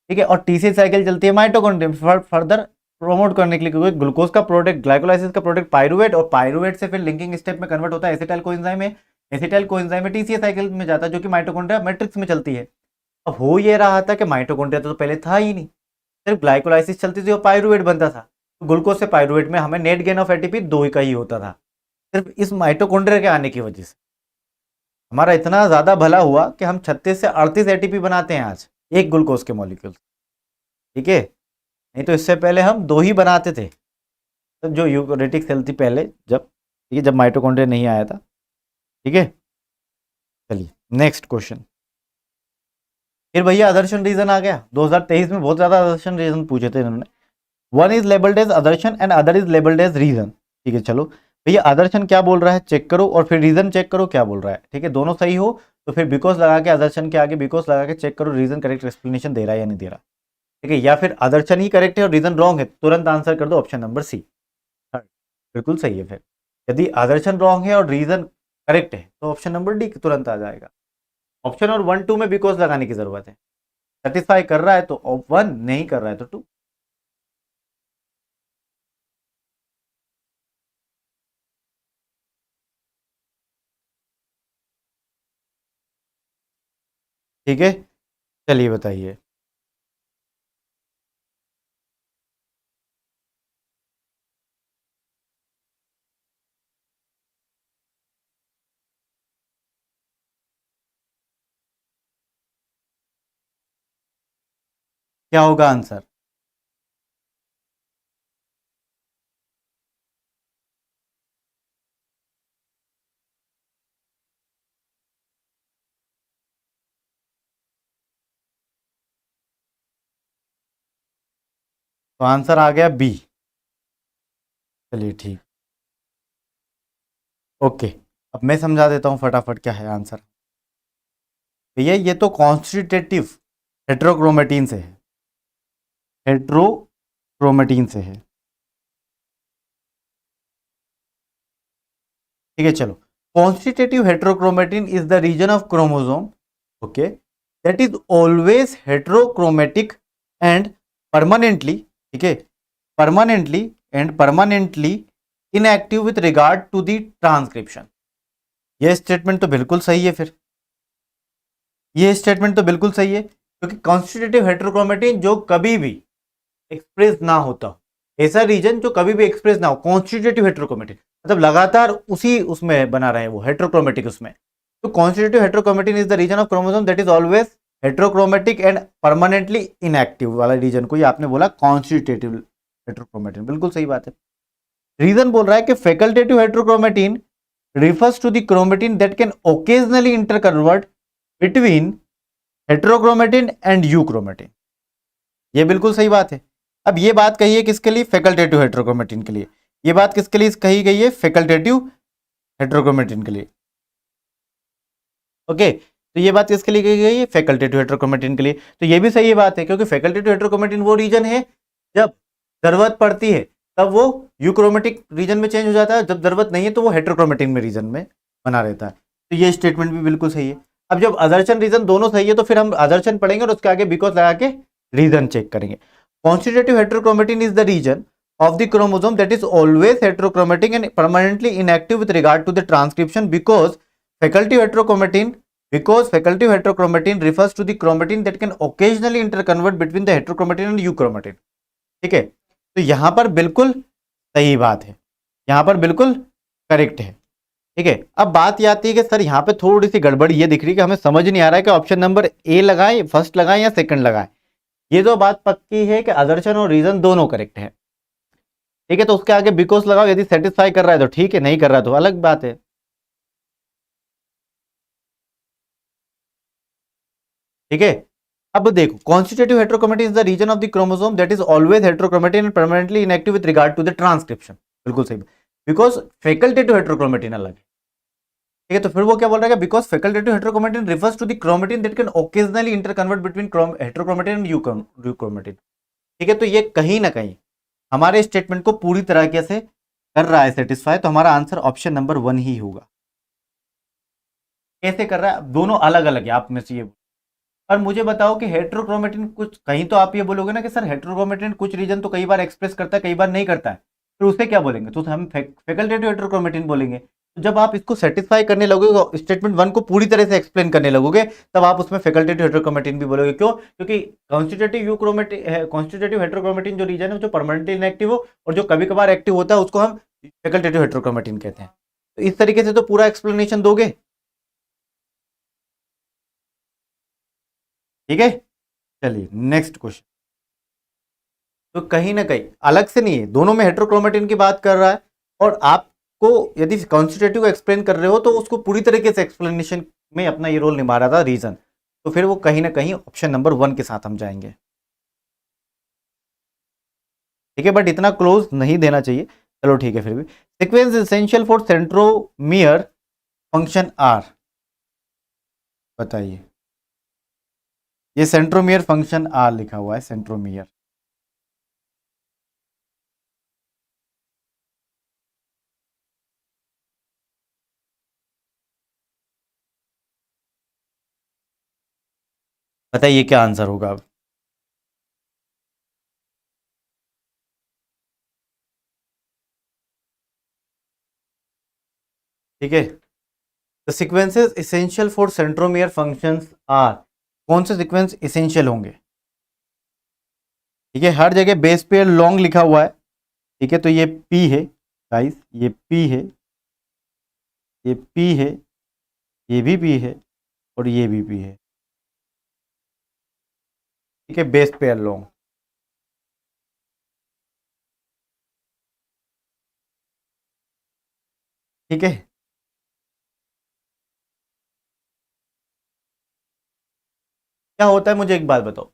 ठीक है, और टीसी साइकिल चलती है माइटोकॉन्ड्रिया में फर्दर प्रमोट करने के लिए, क्योंकि ग्लूकोज का प्रोडक्ट, ग्लाइकोलाइसिस का प्रोडक्ट पायरुवेट, और पायरुवेट से फिर लिंकिंग स्टेप में कन्वर्ट होता है एसिटाइल कोएंजाइम में, एसिटाइल कोएंजाइम में टीसीए साइकिल में जाता है, जो कि माइटोकॉन्ड्रिया मैट्रिक्स में चलती है। अब हो ये रहा था कि माइटोकॉन्ड्रिया तो पहले था ही नहीं, सिर्फ ग्लाइकोलाइसिस चलती थी और पायरुवेट बनता था। तो ग्लूकोज से पायरुवेट में हमें नेट गेन ऑफ एटीपी 2 ही का ही होता था। सिर्फ इस माइटोकॉन्ड्रिया के आने की वजह से हमारा इतना ज्यादा भला हुआ कि हम 36 से 38 एटीपी बनाते हैं आज एक ग्लूकोज के मॉलिक्यूल, ठीक है। नहीं तो इससे पहले हम 2 ही बनाते थे, तो जो यूकैरियोटिक सेल थी पहले, जब, ठीक है, जब माइटोकॉन्ड्रिया नहीं आया था, ठीक है। चलिए नेक्स्ट क्वेश्चन। फिर भैया आदर्शन रीजन आ गया। 2023 में बहुत ज्यादा आदर्शन रीजन पूछे थे इन्होंने। One is labelled as assertion and other is labelled as reason, ठीक है। चलो भैया आदर्शन क्या बोल रहा है चेक करो, और फिर रीजन चेक करो क्या बोल रहा है, ठीक है। दोनों सही हो तो फिर बिकॉज लगा के आदर्शन के आगे बिकॉज लगा के चेक करो रीजन करेक्ट एक्सप्लेनेशन दे रहा है या नहीं दे रहा, ठीक है। या फिर आदर्शन ही करेक्ट है और रीजन रॉन्ग है, तुरंत आंसर कर दो ऑप्शन नंबर सी, बिल्कुल सही है। फिर यदि आदर्शन रॉन्ग है और रीजन करेक्ट है तो ऑप्शन नंबर डी तुरंत आ जाएगा। ऑप्शन और 1 2 में बिकॉज लगाने की जरूरत है। सेटिस्फाई कर रहा है तो 1, नहीं कर रहा है तो 2। ठीक है, चलिए बताइए। क्या होगा आंसर? तो आंसर आ गया बी। चलिए ठीक, ओके। अब मैं समझा देता हूं फटाफट क्या है आंसर। भैया ये तो कॉन्स्टिट्यूटिव हेट्रोक्रोमेटिन से है, हेट्रोक्रोमेटिन से है, ठीक है। चलो, constitutive heterochromatin is the region of chromosome, okay, that is always heterochromatic and permanently, ठीक है, permanently inactive with regard to the transcription. यह स्टेटमेंट तो बिल्कुल सही है। फिर ये स्टेटमेंट तो बिल्कुल सही है, क्योंकि कॉन्स्टिट्यूटिव हेट्रोक्रोमेटिन जो कभी भी एक्सप्रेस ना होता, ऐसा रीजन जो कभी भी एक्सप्रेस ना हो, कॉन्स्टिट्यूटिव हेट्रोक्रोमेटिन मतलब लगातार उसी उसमें बना रहे वो हेट्रोक्रोमेटिक उसमें। तो constitutive heterochromatin is the region of chromosome that is always heterochromatic and permanently inactive वाला रीजन को ही आपने बोला कॉन्स्टिट्यूटिव हेट्रोक्रोमेटिन, बिल्कुल सही बात है। रीजन बोल रहा है कि facultative heterochromatin refers to the chromatin that can occasionally interconvert between heterochromatin and euchromatin। ये बिल्कुल सही बात है। अब ये बात कही है किसके लिए? फैकल्टेटिव हेट्रोक्रोमेटिन के लिए। ये बात किसके लिए कही गई है? फैकल्टेटिव हेट्रोक्रोमेटिन के लिए, ओके। तो ये बात किसके लिए कही गई है? फैकल्टेटिव हेटेरोक्रोमेटिन के लिए। तो ये भी सही बात है, क्योंकि फैकल्टेटिव हेटेरोक्रोमेटिन वो रीजन है जब जरूरत पड़ती है तब वो यूक्रोमेटिक रीजन में चेंज हो जाता है, जब जरूरत नहीं है तो वो हेटेरोक्रोमेटिन में रीजन में बना रहता है। तो ये स्टेटमेंट भी बिल्कुल सही है। अब जब अदर्शन रीजन दोनों सही है तो फिर हम अदर्शन पढ़ेंगे और उसके आगे बिकॉज लगा के रीजन चेक करेंगे। Constitutive heterochromatin is the region of the chromosome that is always heterochromatic and permanently inactive with regard to the transcription because facultative heterochromatin refers to the chromatin that can occasionally interconvert between the heterochromatin and euchromatin। ठीक है, तो यहां पर बिल्कुल सही बात है, यहां पर बिल्कुल करेक्ट है। ठीक है, अब बात ये आती है कि सर यहाँ पे थोड़ी सी गड़बड़ी ये दिख रही है कि हमें समझ नहीं आ रहा है कि ऑप्शन नंबर ए लगाएं, फर्स्ट लगाएं या सेकंड लगाएं। ये तो बात पक्की है कि अदर्शन और रीजन दोनों करेक्ट है। ठीक है, तो उसके आगे बिकॉज लगाओ, यदि सेटिस्फाई कर रहा है तो ठीक है, नहीं कर रहा है तो अलग बात है। ठीक है, अब देखो constitutive heterochromatin is the region of the chromosome that is always heterochromatin and permanently inactive with regard to the transcription. बिल्कुल सही, बिकॉज फैकल्टेटिव हेटेरोक्रोमेटिन अलग है। ठीक है, तो फिर वो क्या बोल रहा है? Because facultative heterochromatin refers to the chromatin that can occasionally interconvert between heterochromatin and euchromatin. ठीक है, तो ये कहीं ना कहीं हमारे स्टेटमेंट को पूरी तरीके से कर रहा है सेटिस्फाई, तो हमारा आंसर ऑप्शन नंबर 1 ही होगा। कैसे कर रहा है? दोनों अलग अलग है आप में से ये। और मुझे बताओ कि हेटेरोक्रोमेटिन कुछ, कहीं तो आप ये बोलोगे ना कि सर हेटेरोक्रोमेटिन कुछ रीजन तो कई बार एक्सप्रेस करता है, कई बार नहीं करता है, फिर उसे क्या बोलेंगे? तो हम फैकल्टेटिव हेटेरोक्रोमेटिन बोलेंगे। तो जब आप इसको सेटिस्फाई करने लगोगे, स्टेटमेंट 1 को पूरी तरह से एक्सप्लेन करने लगोगे, तब आप उसमें फैकल्टेटिव हेटेरोक्रोमेटिन भी बोलोगे। क्यों? क्योंकि कॉन्स्टिट्यूटिव हेटेरोक्रोमेटिन जो रीजन है जो परमानेंटली इनएक्टिव हो और जो कभी कभार एक्टिव होता है उसको हम फैकल्टेटिव हेटेरोक्रोमेटिन कहते हैं। तो इस तरीके से तो पूरा एक्सप्लेनेशन दोगे। ठीक है, चलिए नेक्स्ट क्वेश्चन। तो कहीं ना कहीं अलग से नहीं है, दोनों में हेटेरोक्रोमेटिन की बात कर रहा है, और आपको यदि कॉन्स्टिट्यूटिव को एक्सप्लेन कर रहे हो तो उसको पूरी तरीके से एक्सप्लेनेशन में अपना ये रोल निभा रहा था रीजन। तो फिर वो कहीं ना कहीं ऑप्शन नंबर 1 के साथ हम जाएंगे। ठीक है, बट इतना क्लोज नहीं देना चाहिए, चलो ठीक है। फिर भी sequence essential for centromere function are, बताइए। ये सेंट्रोमियर फंक्शन आर लिखा हुआ है, सेंट्रोमियर। बताइए क्या आंसर होगा अब। ठीक है, the sequences essential for centromere functions are, कौन से सीक्वेंस एसेंशियल होंगे? ठीक है, हर जगह बेस पेयर लॉन्ग लिखा हुआ है। ठीक है, तो ये पी है गाइस, ये पी है, ये पी है, ये भी पी है, और ये भी पी है। ठीक है, बेस पेयर लॉन्ग। ठीक है, क्या होता है मुझे एक बात बताओ,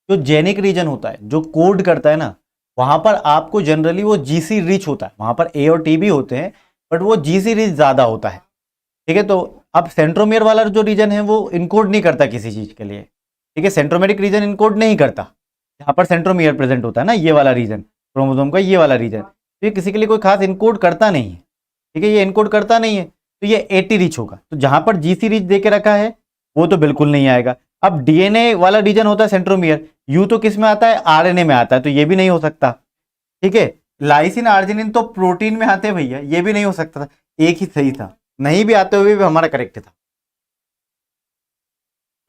जो जेनिक रीजन होता है जो कोड करता है ना, वहां पर आपको जनरली वो जीसी रिच होता है, वहां पर ए और टी भी होते हैं, बट वो जीसी रिच ज्यादा होता है। ठीक है, तो अब सेंट्रोमियर वाला जो रीजन है वो इनकोड नहीं करता किसी चीज के लिए। ठीक है, सेंट्रोमेरिक रीजन इनकोड नहीं करता, जहां पर सेंट्रोमियर प्रेजेंट होता है ना, ये वाला रीजन क्रोमोसोम का, ये वाला रीजन, तो ये किसी के लिए कोई खास इनकोड करता नहीं है। ठीक है, ये इनकोड करता नहीं है, तो ये एटी रिच होगा। तो जहां पर जीसी रिच दे के रखा है वो तो बिल्कुल नहीं आएगा। अब डीएनए वाला रीजन होता है सेंट्रोमियर, यू तो किस में आता है? आरएनए में आता है, तो ये भी नहीं हो सकता। ठीक है, लाइसिन आर्जिनिन तो प्रोटीन में आते हैं भैया, ये भी नहीं हो सकता था। एक ही सही था, नहीं भी आते हुए भी हमारा करेक्ट था,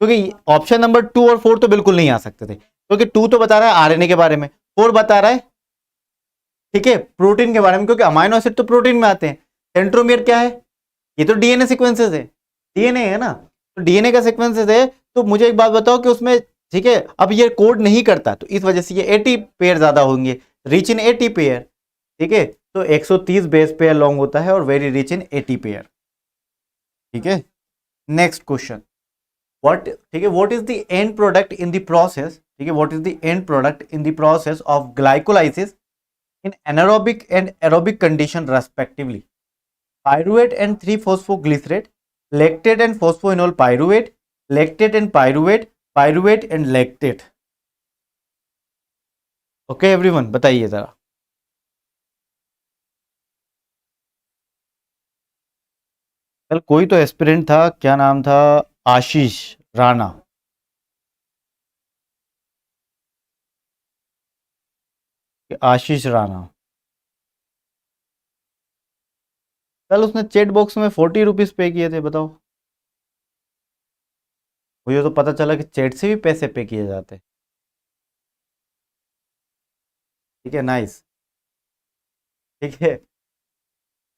क्योंकि ऑप्शन नंबर 2 और 4 तो बिल्कुल नहीं आ सकते थे, क्योंकि 2 तो बता रहा है आरएनए के बारे में, 4 बता रहा है ठीक है प्रोटीन के बारे में, क्योंकि अमाइनो एसिड तो प्रोटीन में आते हैं। सेंट्रोमियर क्या है? ये तो डीएनए सीक्वेंसेस है, डीएनए है ना, तो डीएनए का सीक्वेंसेस है। तो मुझे एक बात बताओ कि उसमें, ठीक है, अब ये कोड नहीं करता, तो इस वजह से ये 80 पेयर ज्यादा होंगे, रिच इन 80 पेयर। ठीक है, तो 130 बेस पेयर लॉन्ग होता है और वेरी रिच इन 80 पेयर। ठीक है, नेक्स्ट क्वेश्चन, व्हाट, ठीक है, what is the end product in the process, ठीक है, what is the end product in the process of glycolysis in anaerobic and aerobic condition respectively? Pyruvate and 3-phosphoglycerate, lactate and phosphoenol pyruvate, lactate and pyruvate and lactate. Okay everyone, बताइए जरा। कल कोई तो aspirant था, क्या नाम था? आशीष राणा। आशीष राणा, कल उसने चैट बॉक्स में 40 रुपीज पे किए थे, बताओ। मुझे तो पता चला कि चैट से भी पैसे पे किए जाते हैं। ठीक है, नाइस। ठीक है,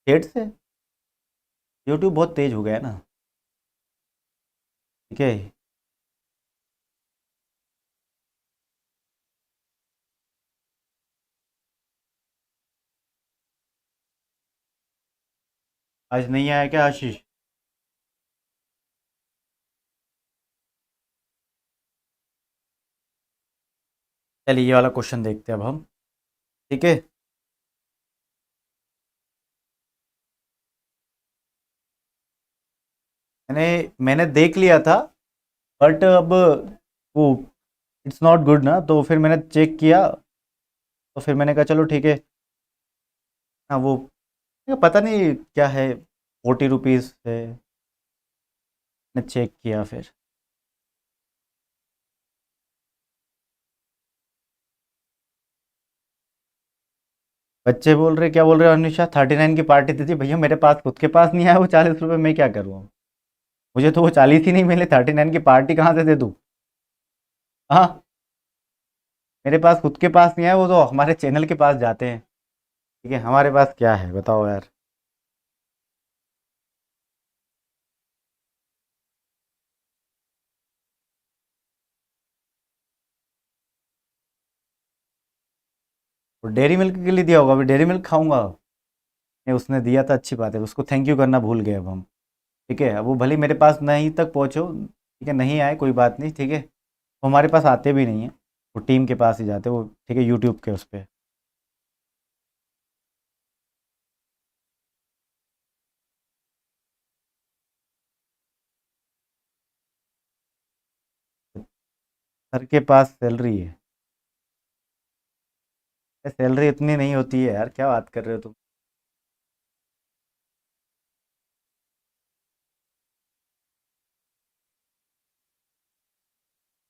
चैट से यूट्यूब बहुत तेज हो गया है ना। ठीक है, आज नहीं आया क्या आशीष? चलिए ये वाला क्वेश्चन देखते हैं अब हम। ठीक है, मैंने देख लिया था, बट अब वो इट्स नॉट गुड ना, तो फिर मैंने चेक किया, तो फिर मैंने कहा चलो ठीक है। हाँ वो पता नहीं क्या है, 40 रुपीज़ है। मैंने चेक किया फिर। बच्चे बोल रहे, क्या बोल रहे हो अनिशा? 39 की पार्टी दीजिए भैया, मेरे पास खुद के पास नहीं आया वो 40 रुपये, मैं क्या करूँ? मुझे तो वो 40 ही नहीं मिले, 39 की पार्टी कहाँ से दे दूँ? हाँ, मेरे पास खुद के पास नहीं आया, वो तो हमारे चैनल के पास जाते हैं। ठीक है, हमारे पास क्या है बताओ यार। वो डेयरी मिल्क के लिए दिया होगा, अभी डेयरी मिल्क खाऊंगा। नहीं, उसने दिया था, अच्छी बात है, उसको थैंक यू करना भूल गए अब हम। ठीक है, अब वो भले मेरे पास नहीं तक पहुँचो, ठीक है, नहीं आए कोई बात नहीं, ठीक है। वो हमारे पास आते भी नहीं है, वो टीम के पास ही जाते वो, ठीक है, यूट्यूब के उस पर। सर के पास सैलरी है? सैलरी इतनी नहीं होती है यार, क्या बात कर रहे हो तुम?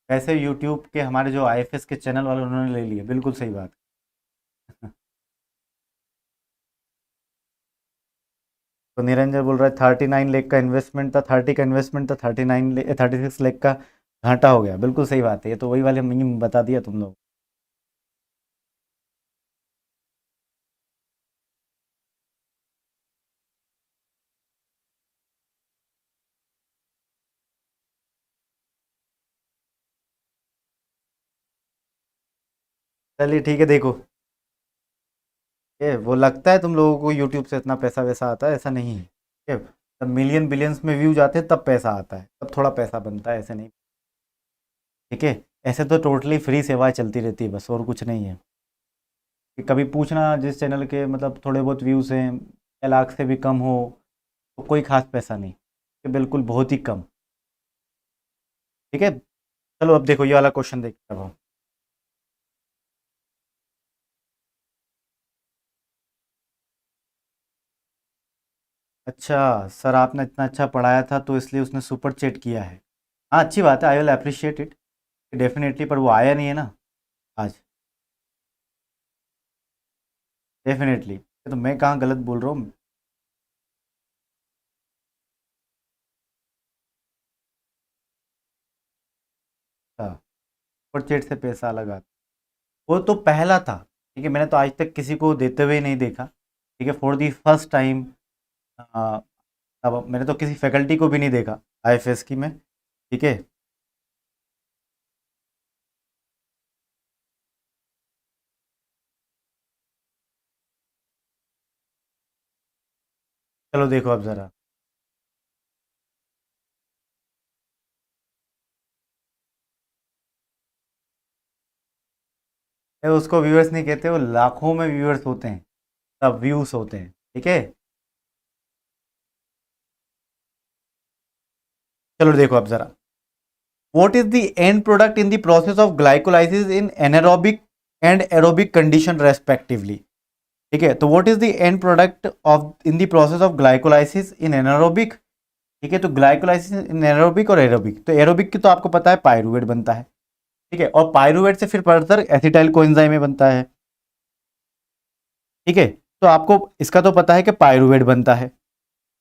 ऐसे यूट्यूब के हमारे जो आईएफएस के चैनल वाले, उन्होंने ले लिए, बिल्कुल सही बात। तो निरंजन बोल रहा है 39 लाख का इन्वेस्टमेंट था, 30 का इन्वेस्टमेंट था, 36 लाख का घाटा हो गया, बिल्कुल सही बात है, ये तो वही वाले मीम बता दिया तुम लोग। चलिए ठीक है, देखो, ये वो लगता है तुम लोगों को यूट्यूब से इतना पैसा वैसा आता है, ऐसा नहीं है। ठीक है, जब मिलियन बिलियंस में व्यू जाते हैं तब पैसा आता है, तब थोड़ा पैसा बनता है, ऐसे नहीं। ठीक है, ऐसे तो टोटली फ्री सेवाएं चलती रहती है बस, और कुछ नहीं है। कि कभी पूछना जिस चैनल के मतलब थोड़े बहुत व्यूज़ हैं, 1 लाख से भी कम हो, तो कोई खास पैसा नहीं, कि बिल्कुल बहुत ही कम। ठीक है, चलो अब देखो ये वाला क्वेश्चन देखते हैं अब हम। अच्छा सर, आपने इतना अच्छा पढ़ाया था तो इसलिए उसने सुपर चैट किया है। हाँ अच्छी बात है, I will appreciate it definitely, पर वो आया नहीं है ना आज। डेफिनेटली, तो मैं कहाँ गलत बोल रहा हूँ? अच्छा, सुपर चैट से पैसा लगा, वो तो पहला था। ठीक है, मैंने तो आज तक किसी को देते हुए नहीं देखा। ठीक है, फॉर दी फर्स्ट टाइम। अब मैंने तो किसी फैकल्टी को भी नहीं देखा आईएफएस की में। ठीक है, चलो देखो अब ज़रा। ये उसको व्यूअर्स नहीं कहते, वो लाखों में व्यूअर्स होते हैं, तब व्यूज होते हैं। ठीक है, चलो देखो अब ज़रा। What is the end product in the process of glycolysis in anaerobic and aerobic condition respectively. ठीक है, तो what is the end product of in the process of glycolysis in anaerobic. ठीक है, तो ग्लाइकोलाइसिस इन एरोबिक और aerobic, तो aerobic की तो आपको पता है पायरुवेट बनता है। ठीक है, और पायरुवेट से फिर फर्दर एसिटाइल कोएंजाइम में बनता है। ठीक है, तो आपको इसका तो पता है कि पायरुवेट बनता है।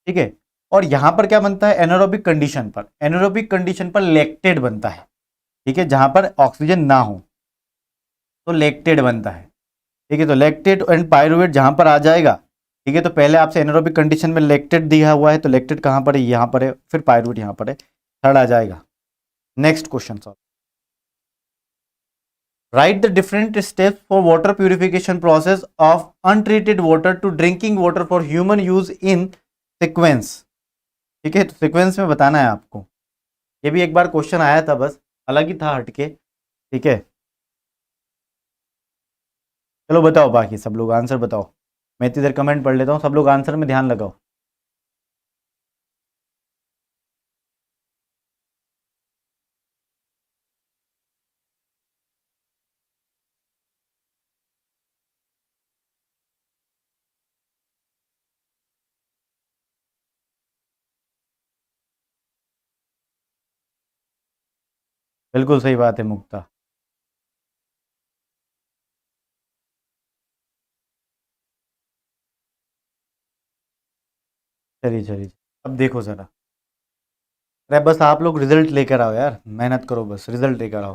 ठीक है, और यहां पर क्या बनता है, एनारोबिक कंडीशन पर, एनारोबिक कंडीशन पर लैक्टेट बनता है। ठीक है, जहां पर ऑक्सीजन ना हो तो लैक्टेट बनता है। ठीक है, तो लैक्टेट एंड पायरुवेट जहां पर आ जाएगा। ठीक है, तो पहले आपसे एनारोबिक कंडीशन में लैक्टेट दिया हुआ है, तो लैक्टेट कहां पर है, यहां पर है, फिर पायरुवेट यहां पर है, थर्ड आ जाएगा। Next question solve. Write the different steps for water purification process of untreated water to drinking water for human use in sequence. ठीक है, तो सिक्वेंस में बताना है आपको। ये भी एक बार क्वेश्चन आया था, बस अलग ही था हटके। ठीक है, चलो बताओ, बाकी सब लोग आंसर बताओ। मैं इतनी देर कमेंट पढ़ लेता हूँ, सब लोग आंसर में ध्यान लगाओ। बिल्कुल सही बात है मुक्ता। चलिए चलिए, अब देखो जरा। अरे बस आप लोग रिजल्ट लेकर आओ यार, मेहनत करो, बस रिजल्ट लेकर आओ।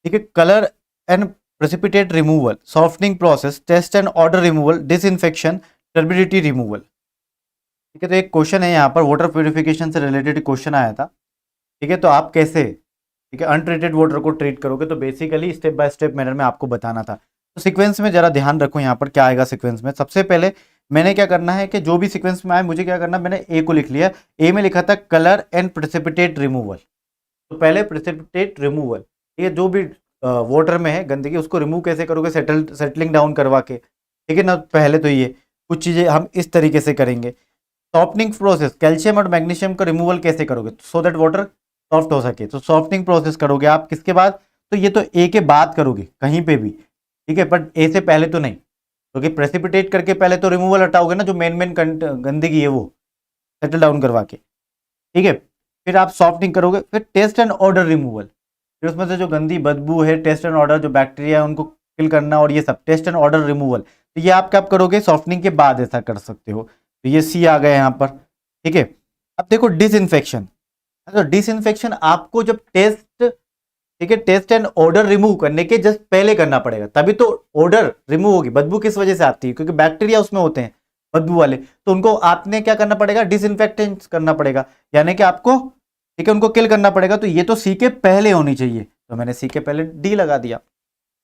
ठीक है, colour and precipitate removal, softening process, taste and odour removal, disinfection, turbidity removal. ठीक है, तो एक क्वेश्चन है यहाँ पर, वाटर प्योरिफिकेशन से रिलेटेड क्वेश्चन आया था। ठीक है, तो आप कैसे, ठीक है, अनट्रीटेड वाटर को ट्रीट करोगे, तो basically step by step manner में आपको बताना था। तो सीक्वेंस में जरा ध्यान रखो, यहाँ पर क्या आएगा सीक्वेंस में। सबसे पहले मैंने क्या करना है कि जो भी सीक्वेंस में आए, मुझे क्या करना, मैंने ए को लिख लिया। ए में लिखा था कलर एंड प्रेसिपिटेट रिमूवल, तो पहले प्रेसिपिटेट रिमूवल, ये जो भी वाटर में है गंदगी, उसको रिमूव कैसे करोगे, सेटलिंग डाउन करवा के। ठीक है ना, पहले तो ये कुछ चीजें हम इस तरीके से करेंगे। सॉफ्टनिंग प्रोसेस, कैल्शियम और मैग्नीशियम का रिमूवल कैसे करोगे, सो दैट वाटर सॉफ्ट हो सके, तो सॉफ्टनिंग प्रोसेस करोगे आप किसके बाद, तो ये तो ए के बाद करोगे कहीं पे भी। ठीक है, बट ए से पहले तो नहीं, क्योंकि प्रेसिपिटेट करके पहले तो रिमूवल हटाओगे ना, जो मेन मेन गंदगी है वो सेटल डाउन करवा के। ठीक है, फिर आप सॉफ्टनिंग करोगे, फिर टेस्ट एंड ऑर्डर रिमूवल, फिर उसमें से जो गंदी बदबू है, टेस्ट एंड ऑर्डर जो बैक्टीरिया है उनको किल करना, और ये सब टेस्ट एंड ऑर्डर रिमूवल, तो ये आप कब करोगे, सॉफ्टनिंग के बाद ऐसा कर सकते हो। तो ये सी आ गया यहाँ पर। ठीक है, अब देखो डिसइंफेक्शन, तो डिसइंफेक्शन आपको जब टेस्ट, ठीक है, टेस्ट एंड ऑर्डर रिमूव करने के जस्ट पहले करना पड़ेगा, तभी तो ऑर्डर रिमूव होगी। बदबू किस वजह से आती है, क्योंकि बैक्टीरिया उसमें होते हैं बदबू वाले, तो उनको आपने क्या करना पड़ेगा, डिसइंफेक्टेंट करना पड़ेगा, यानी कि आपको, ठीक है, उनको किल करना पड़ेगा। तो ये तो सी के पहले होनी चाहिए, तो मैंने सी के पहले डी लगा दिया।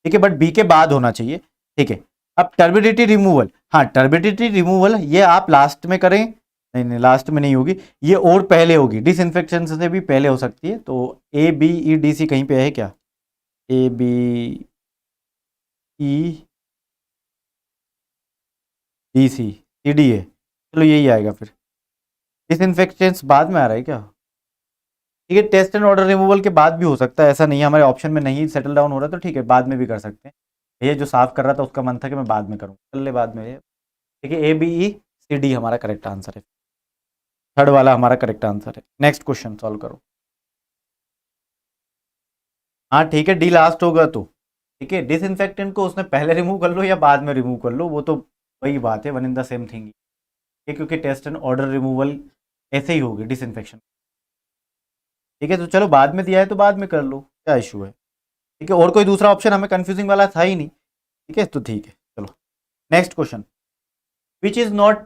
ठीक है, बट बी के बाद होना चाहिए। ठीक है, अब टर्बिडिटी रिमूवल, हाँ टर्बिडिटी रिमूवल ये आप लास्ट में करें, नहीं नहीं लास्ट में नहीं होगी ये, और पहले होगी, डिसइंफेक्शन से भी पहले हो सकती है। तो ए बी ई डी सी कहीं पे है क्या, A B E D C, C D है, चलो यही आएगा फिर। डिसइंफेक्शन बाद में आ रहा है क्या, ठीक है, टेस्ट एंड ऑर्डर रिमूवल के बाद भी हो सकता है, ऐसा नहीं है हमारे ऑप्शन में नहीं सेटल डाउन हो रहा, तो ठीक है बाद में भी कर सकते हैं। ये जो साफ कर रहा था उसका मन था कि मैं बाद में करूँ, चल ले बाद में। ठीक है, A B E C D हमारा करेक्ट आंसर है, थर्ड वाला हमारा करेक्ट आंसर है। नेक्स्ट क्वेश्चन सॉल्व करो। हाँ ठीक है, डी लास्ट होगा तो ठीक है, डिसइंफेक्टेंट को उसने पहले रिमूव कर लो या बाद में रिमूव कर लो, वो तो वही बात है, one in the same thing. क्योंकि टेस्ट एंड ऑर्डर रिमूवल ऐसे ही होगी डिसइंफेक्शन। ठीक है, तो चलो बाद में दिया है तो बाद में कर लो, क्या इशू है। ठीक है, और कोई दूसरा ऑप्शन हमें कंफ्यूजिंग वाला था ही नहीं। ठीक है, तो ठीक है चलो। Next question, which is not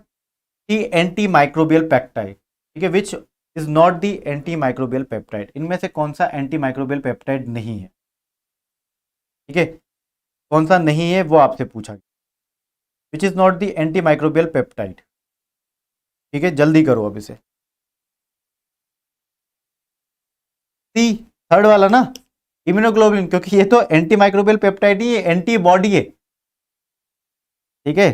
the anti microbial peptide. ठीक है, विच is not the anti microbial peptide, इनमें से कौन सा एंटी माइक्रोबियल पेप्टाइड नहीं है। ठीक है, कौन सा नहीं है वो आपसे पूछा गया, विच is not the anti microbial peptide. ठीक है, जल्दी करो अब इसे। सी, थर्ड वाला ना, इम्यूनोग्लोबुलिन, क्योंकि ये तो एंटी माइक्रोबियल पेप्टाइड नहीं है, एंटीबॉडी है। ठीक है,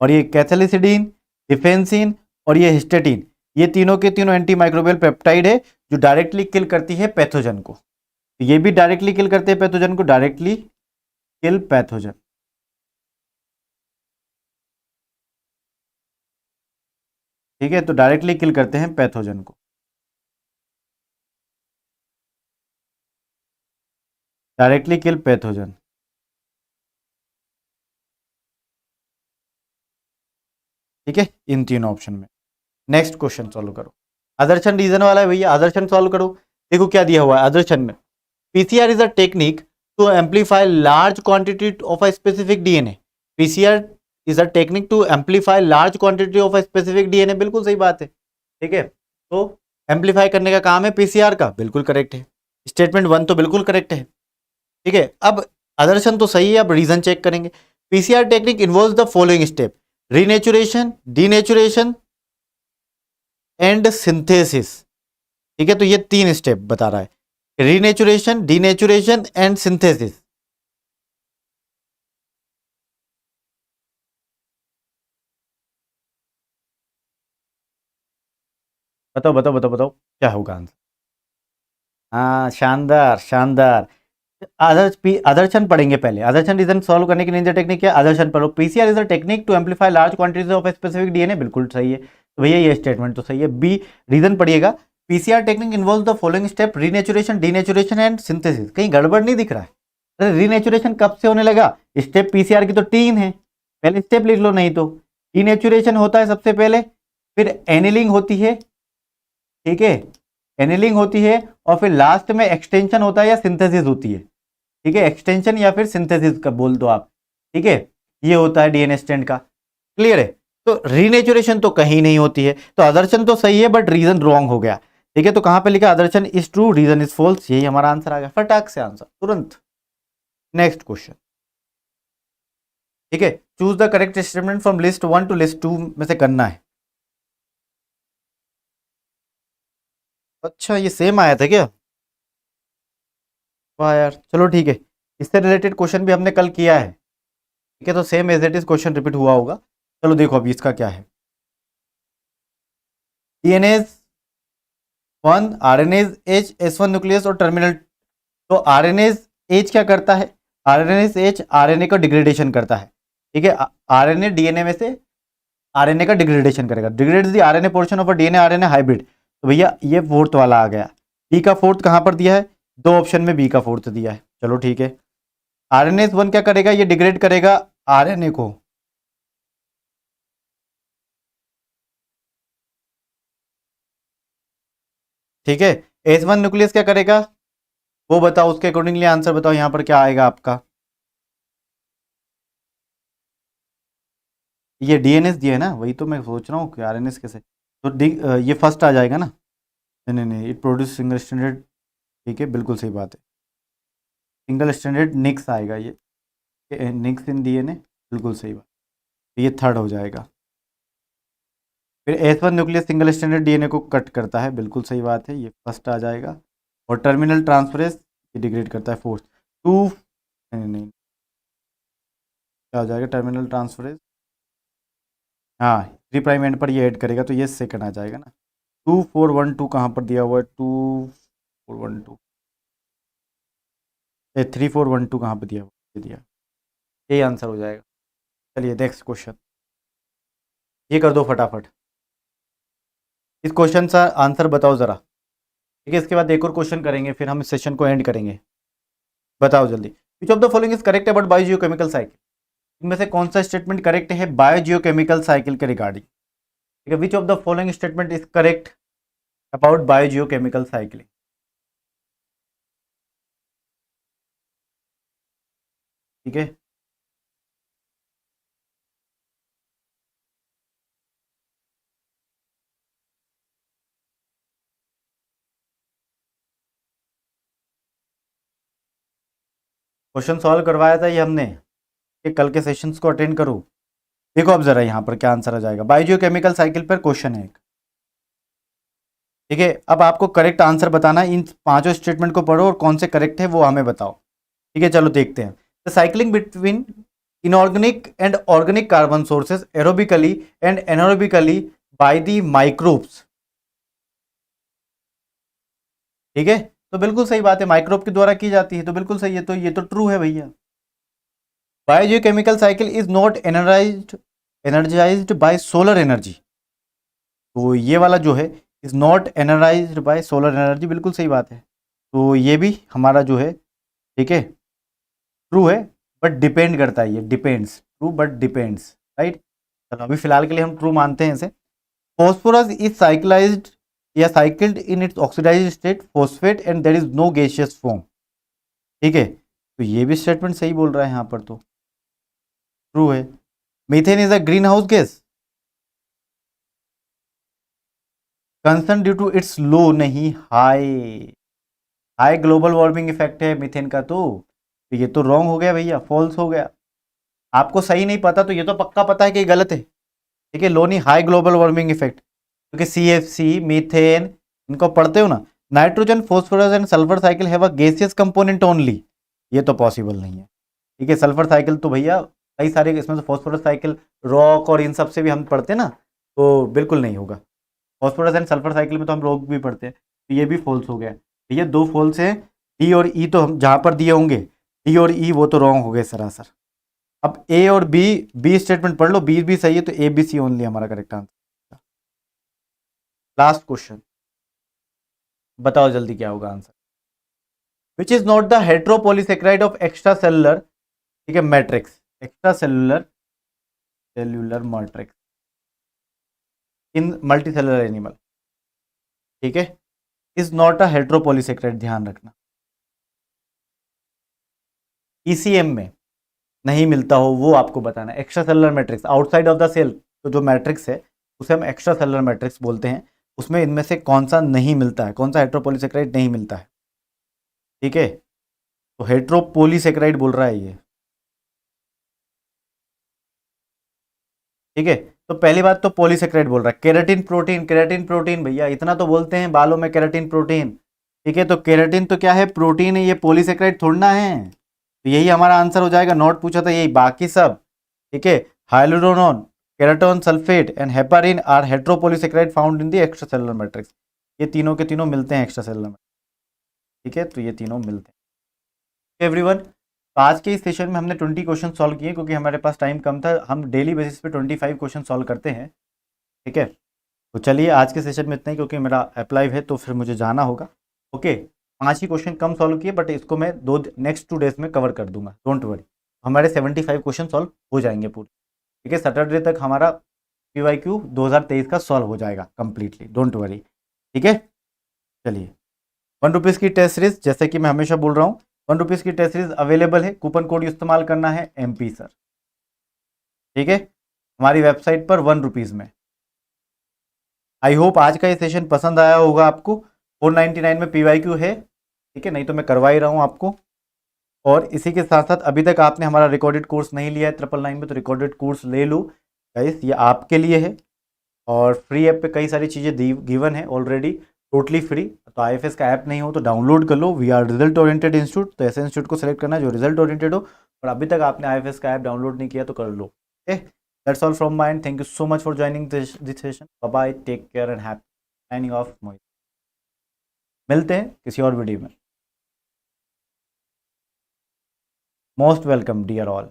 और ये कैथेलिसिडीन, डिफेंसिन और ये हिस्टेटिन, ये तीनों के तीनों एंटी माइक्रोबियल पेप्टाइड है जो डायरेक्टली किल करती है पैथोजन को। तो ये भी डायरेक्टली किल करते हैं पैथोजन को, डायरेक्टली किल पैथोजन। ठीक है, तो डायरेक्टली किल करते हैं पैथोजन को, डायरेक्टली किल पैथोजन। ठीक है, इन तीनों ऑप्शन में। नेक्स्ट क्वेश्चन सॉल्व करो। आदर्शन रीजन वाला है भैया, आदर्शन सॉल्व करो। देखो क्या दिया हुआ है आदर्शन में, PCR is a technique to amplify large quantity of a specific DNA. PCR is a technique to amplify large quantity of a specific DNA, बिल्कुल सही बात है। ठीक है, तो एम्पलीफाई करने का काम है पीसीआर का, बिल्कुल करेक्ट है। स्टेटमेंट 1 तो बिल्कुल करेक्ट है। ठीक है, अब आदर्शन तो सही है, अब रीजन चेक करेंगे। PCR technique involves the following step, renaturation, denaturation and synthesis. ठीक है, तो ये 3 स्टेप बता रहा है, रीनेचुरेशन, डीनेचुरेशन एंड सिंथेसिस। बताओ बताओ बताओ बताओ क्या होगा आंसर। हाँ, शानदार शानदार। आदर्शन पढ़ेंगे पहले, आदर्शन रीजन सॉल्व करने की निंजा टेक्निक क्या, आदर्शन पढ़ो। PCR is a technique to amplify large quantities of specific DNA, बिल्कुल सही है। तो भैया ये स्टेटमेंट तो सही है। बी रीजन पढ़िएगा, PCR technique involve the following step, renaturation, denaturation and synthesis. कहीं गड़बड़ नहीं दिख रहा है? अरे रीनेचुरेशन कब से होने लगा? स्टेप पीसीआर की तो 3 है, पहले स्टेप लिख लो। नहीं तो डीनेचुरेशन होता है सबसे पहले, फिर एनिलिंग होती है। ठीक है, एनिलिंग होती है, और फिर लास्ट में एक्सटेंशन होता है या सिंथेसिस होती है। ठीक है, एक्सटेंशन या फिर सिंथेसिस का बोल दो आप। ठीक है, ये होता है डीएनए स्ट्रैंड का। क्लियर है? तो रीनेचुरेशन तो कहीं नहीं होती है, तो आदर्शन तो सही है बट रीजन रॉन्ग हो गया। ठीक है, तो कहां पे लिखा assertion is true, reason is false, यही हमारा आंसर आ गया फटाक से आंसर तुरंत। Next question. ठीक है, choose the correct statement from list 1 to list 2 में से करना है। अच्छा, ये सेम आया था क्या? वाह यार, चलो ठीक है, इससे रिलेटेड क्वेश्चन भी हमने कल किया है। ठीक है, तो same as it is question repeat हुआ होगा। चलो देखो अभी इसका क्या है। DNase 1, RNase H, S1 nuclease और टर्मिनल। तो आरएनएज एच क्या करता है? आरएनएज एच आरएनए का डिग्रेडेशन करता है। ठीक है, आरएनए डीएनए में से आरएनए का डिग्रेडेशन करेगा, degrades the RNA portion of a DNA RNA hybrid. तो भैया ये फोर्थ वाला आ गया। बी का फोर्थ कहां पर दिया है? 2 ऑप्शन में बी का फोर्थ दिया है। चलो ठीक है, आरएनएज 1 क्या करेगा? ये डिग्रेड करेगा आरएनए को। ठीक है, S1 न्यूक्लियस क्या करेगा वो बताओ, उसके अकॉर्डिंगली आंसर बताओ यहां पर क्या आएगा आपका। ये डीएनएस दिया है ना, वही तो मैं सोच रहा हूँ कि आरएनएस कैसे। तो ये फर्स्ट आ जाएगा ना। नहीं नहीं नहीं, इट प्रोड्यूस सिंगल स्टैंडर्ड। ठीक है, बिल्कुल सही बात है, सिंगल स्टैंडर्ड निक्स आएगा ये निक्स इन डीएनए, बिल्कुल सही बात। तो ये थर्ड हो जाएगा। फिर S1 nucleus single standard DNA को कट करता है, बिल्कुल सही बात है, ये फर्स्ट आ जाएगा। और टर्मिनल ट्रांसफरेज ये डिग्रेड करता है फोर्थ। टू नहीं नहीं, क्या हो जाएगा टर्मिनल ट्रांसफरेज? हाँ, 3 प्राइम एंड पर ये ऐड करेगा, तो ये सेकंड आ जाएगा ना। 2412 कहाँ पर दिया हुआ है? 2412 3412 कहाँ पर दिया हुआ है? ये दिया, यही आंसर हो जाएगा। चलिए नेक्स्ट क्वेश्चन, ये कर दो फटाफट। इस क्वेश्चन का आंसर बताओ ज़रा। ठीक है, इसके बाद एक और क्वेश्चन करेंगे, फिर हम इस सेशन को एंड करेंगे। बताओ जल्दी। Which of the following is correct about biogeochemical cycle? इनमें से कौन सा स्टेटमेंट करेक्ट है बायोजियोकेमिकल साइकिल के रिगार्डिंग? ठीक है, which of the following statement is correct about biogeochemical cycling? ठीक है, क्वेश्चन सॉल्व करवाया था ये हमने, कि कल के सेशंस को अटेंड करो। देखो अब जरा यहाँ पर क्या आंसर आ जाएगा, बायोजियोकेमिकल साइकिल पर क्वेश्चन है एक। ठीक है, अब आपको करेक्ट आंसर बताना है, इन पांचों स्टेटमेंट को पढ़ो और कौन से करेक्ट है वो हमें बताओ। ठीक है, चलो देखते हैं। The cycling between inorganic and organic carbon sources aerobically and anaerobically by the microbes. ठीक है, तो बिल्कुल सही बात है, माइक्रोब के द्वारा की जाती है, तो बिल्कुल सही है, तो ये तो ट्रू है भैया। Biochemical cycle is not energised bye solar energy, तो ये वाला जो है is not energised bye solar energy, बिल्कुल सही बात है, तो ये भी हमारा जो है ठीक है ट्रू है, बट डिपेंड करता है, ये depends, true but depends, right. चलो अभी फिलहाल के लिए हम ट्रू मानते हैं इसे। फॉस्फोरस इज साइक्लाइज्ड या cycled in its oxidised state phosphate and there is no gaseous form, ठीक है, तो ये भी स्टेटमेंट सही बोल रहा है यहाँ पर, तो ट्रू है। Methane is a greenhouse gas, concern due to its low, नहीं high, high global warming effect है मीथेन का, तो ये तो रॉन्ग हो गया भैया, फॉल्स हो गया। आपको सही नहीं पता तो ये तो पक्का पता है कि गलत है, ठीक है, लो नहीं हाई ग्लोबल वार्मिंग इफेक्ट, क्योंकि CFC मीथेन इनको पढ़ते हो ना, nitrogen phosphorus and sulphur cycle have a gaseous component only, ये तो पॉसिबल नहीं है, ठीक है, सल्फर साइकिल तो भैया कई सारे इसमें से फॉस्फोरस साइकिल रॉक और इन सब से भी हम पढ़ते हैं ना, तो बिल्कुल नहीं होगा। फॉस्फोरस एंड सल्फर साइकिल में तो हम रॉक भी पढ़ते हैं, तो ये भी फॉल्स हो गया, भैया दो फॉल्स है, डी और ई तो हम जहाँ पर दिए होंगे डी और ई वो तो रॉन्ग हो गए सरासर। अब ए और बी, बी स्टेटमेंट पढ़ लो, बी भी सही है, तो ए बी सी ओनली हमारा करेक्ट आंसर। लास्ट क्वेश्चन, बताओ जल्दी क्या होगा answer. Which is not the heteropolysaccharide of extracellular, ठीक है, matrix, extracellular matrix in multicellular animal, ठीक है, इज नॉट अ हेट्रोपोलिसेक्राइड, ध्यान रखना। ECM में नहीं मिलता हो वो आपको बताना है, extracellular matrix outside of the cell, तो जो मैट्रिक्स है उसे हम एक्स्ट्रा सेलुलर मैट्रिक्स बोलते हैं, उसमें इनमें से कौन सा नहीं मिलता है, कौन सा हेट्रोपोलिसेक्राइड नहीं मिलता है, ठीक है, तो हेट्रोपोलिसेक्राइड बोल रहा है ये, ठीक है, तो पहली बात तो पॉलीसेक्राइड बोल रहा है, केराटिन प्रोटीन भैया इतना तो बोलते हैं बालों में केराटिन प्रोटीन, ठीक है, तो केराटिन तो क्या है, प्रोटीन है, ये पॉलीसेक्राइड थोड़ना है, तो यही हमारा आंसर हो जाएगा, नोट पूछा था यही, बाकी सब ठीक है, hyaluronan, keratan sulfate and heparin are heteropolysaccharide found in the extracellular matrix, ये तीनों के तीनों मिलते हैं एक्स्ट्रा सेलुलर में, ठीक है, तो ये तीनों मिलते हैं। एवरीवन, तो आज के इस सेशन में हमने 20 क्वेश्चन सॉल्व किए, क्योंकि हमारे पास टाइम कम था, हम डेली बेसिस पे 25 क्वेश्चन सॉल्व करते हैं, ठीक है, तो चलिए आज के सेशन में इतना ही, क्योंकि मेरा अप्लाई है तो फिर मुझे जाना होगा, ओके। 5 ही क्वेश्चन कम सॉल्व किए, बट इसको मैं नेक्स्ट 2 डेज में कवर कर दूंगा, डोंट वरी, हमारे 75 क्वेश्चन सॉल्व हो जाएंगे पूरे, ठीक है, सैटरडे तक हमारा PYQ 2023 का सॉल्व हो जाएगा कंप्लीटली, डोंट वरी, ठीक है। चलिए, 1 रुपीज़ की टेस्ट सीरीज, जैसे कि मैं हमेशा बोल रहा हूँ, 1 रुपीज़ की टेस्ट सीरीज अवेलेबल है, कूपन कोड इस्तेमाल करना है MP सर, ठीक है, हमारी वेबसाइट पर 1 रुपीज़ में। आई होप आज का ये सेशन पसंद आया होगा आपको, 499 में PYQ है, ठीक है, नहीं तो मैं करवा ही रहा हूँ आपको, और इसी के साथ साथ अभी तक आपने हमारा रिकॉर्डेड कोर्स नहीं लिया है 999 में, तो रिकॉर्डेड कोर्स ले लो गाइस, ये आपके लिए है, और फ्री ऐप पे कई सारी चीज़ें गिवन है ऑलरेडी, टोटली फ्री, तो IFS का ऐप नहीं हो तो डाउनलोड कर लो, we are result oriented institute, तो ऐसे इंस्टीट्यूट को सेलेक्ट करना जो रिजल्ट ओरिएंटेड हो, और अभी तक आपने IFS का ऐप डाउनलोड नहीं किया तो कर लो, okay. That's all from my end, thank you so much for joining this session, bye bye, take care and happy signing off, मिलते हैं किसी और वीडियो में, मोस्ट वेलकम डियर ऑल।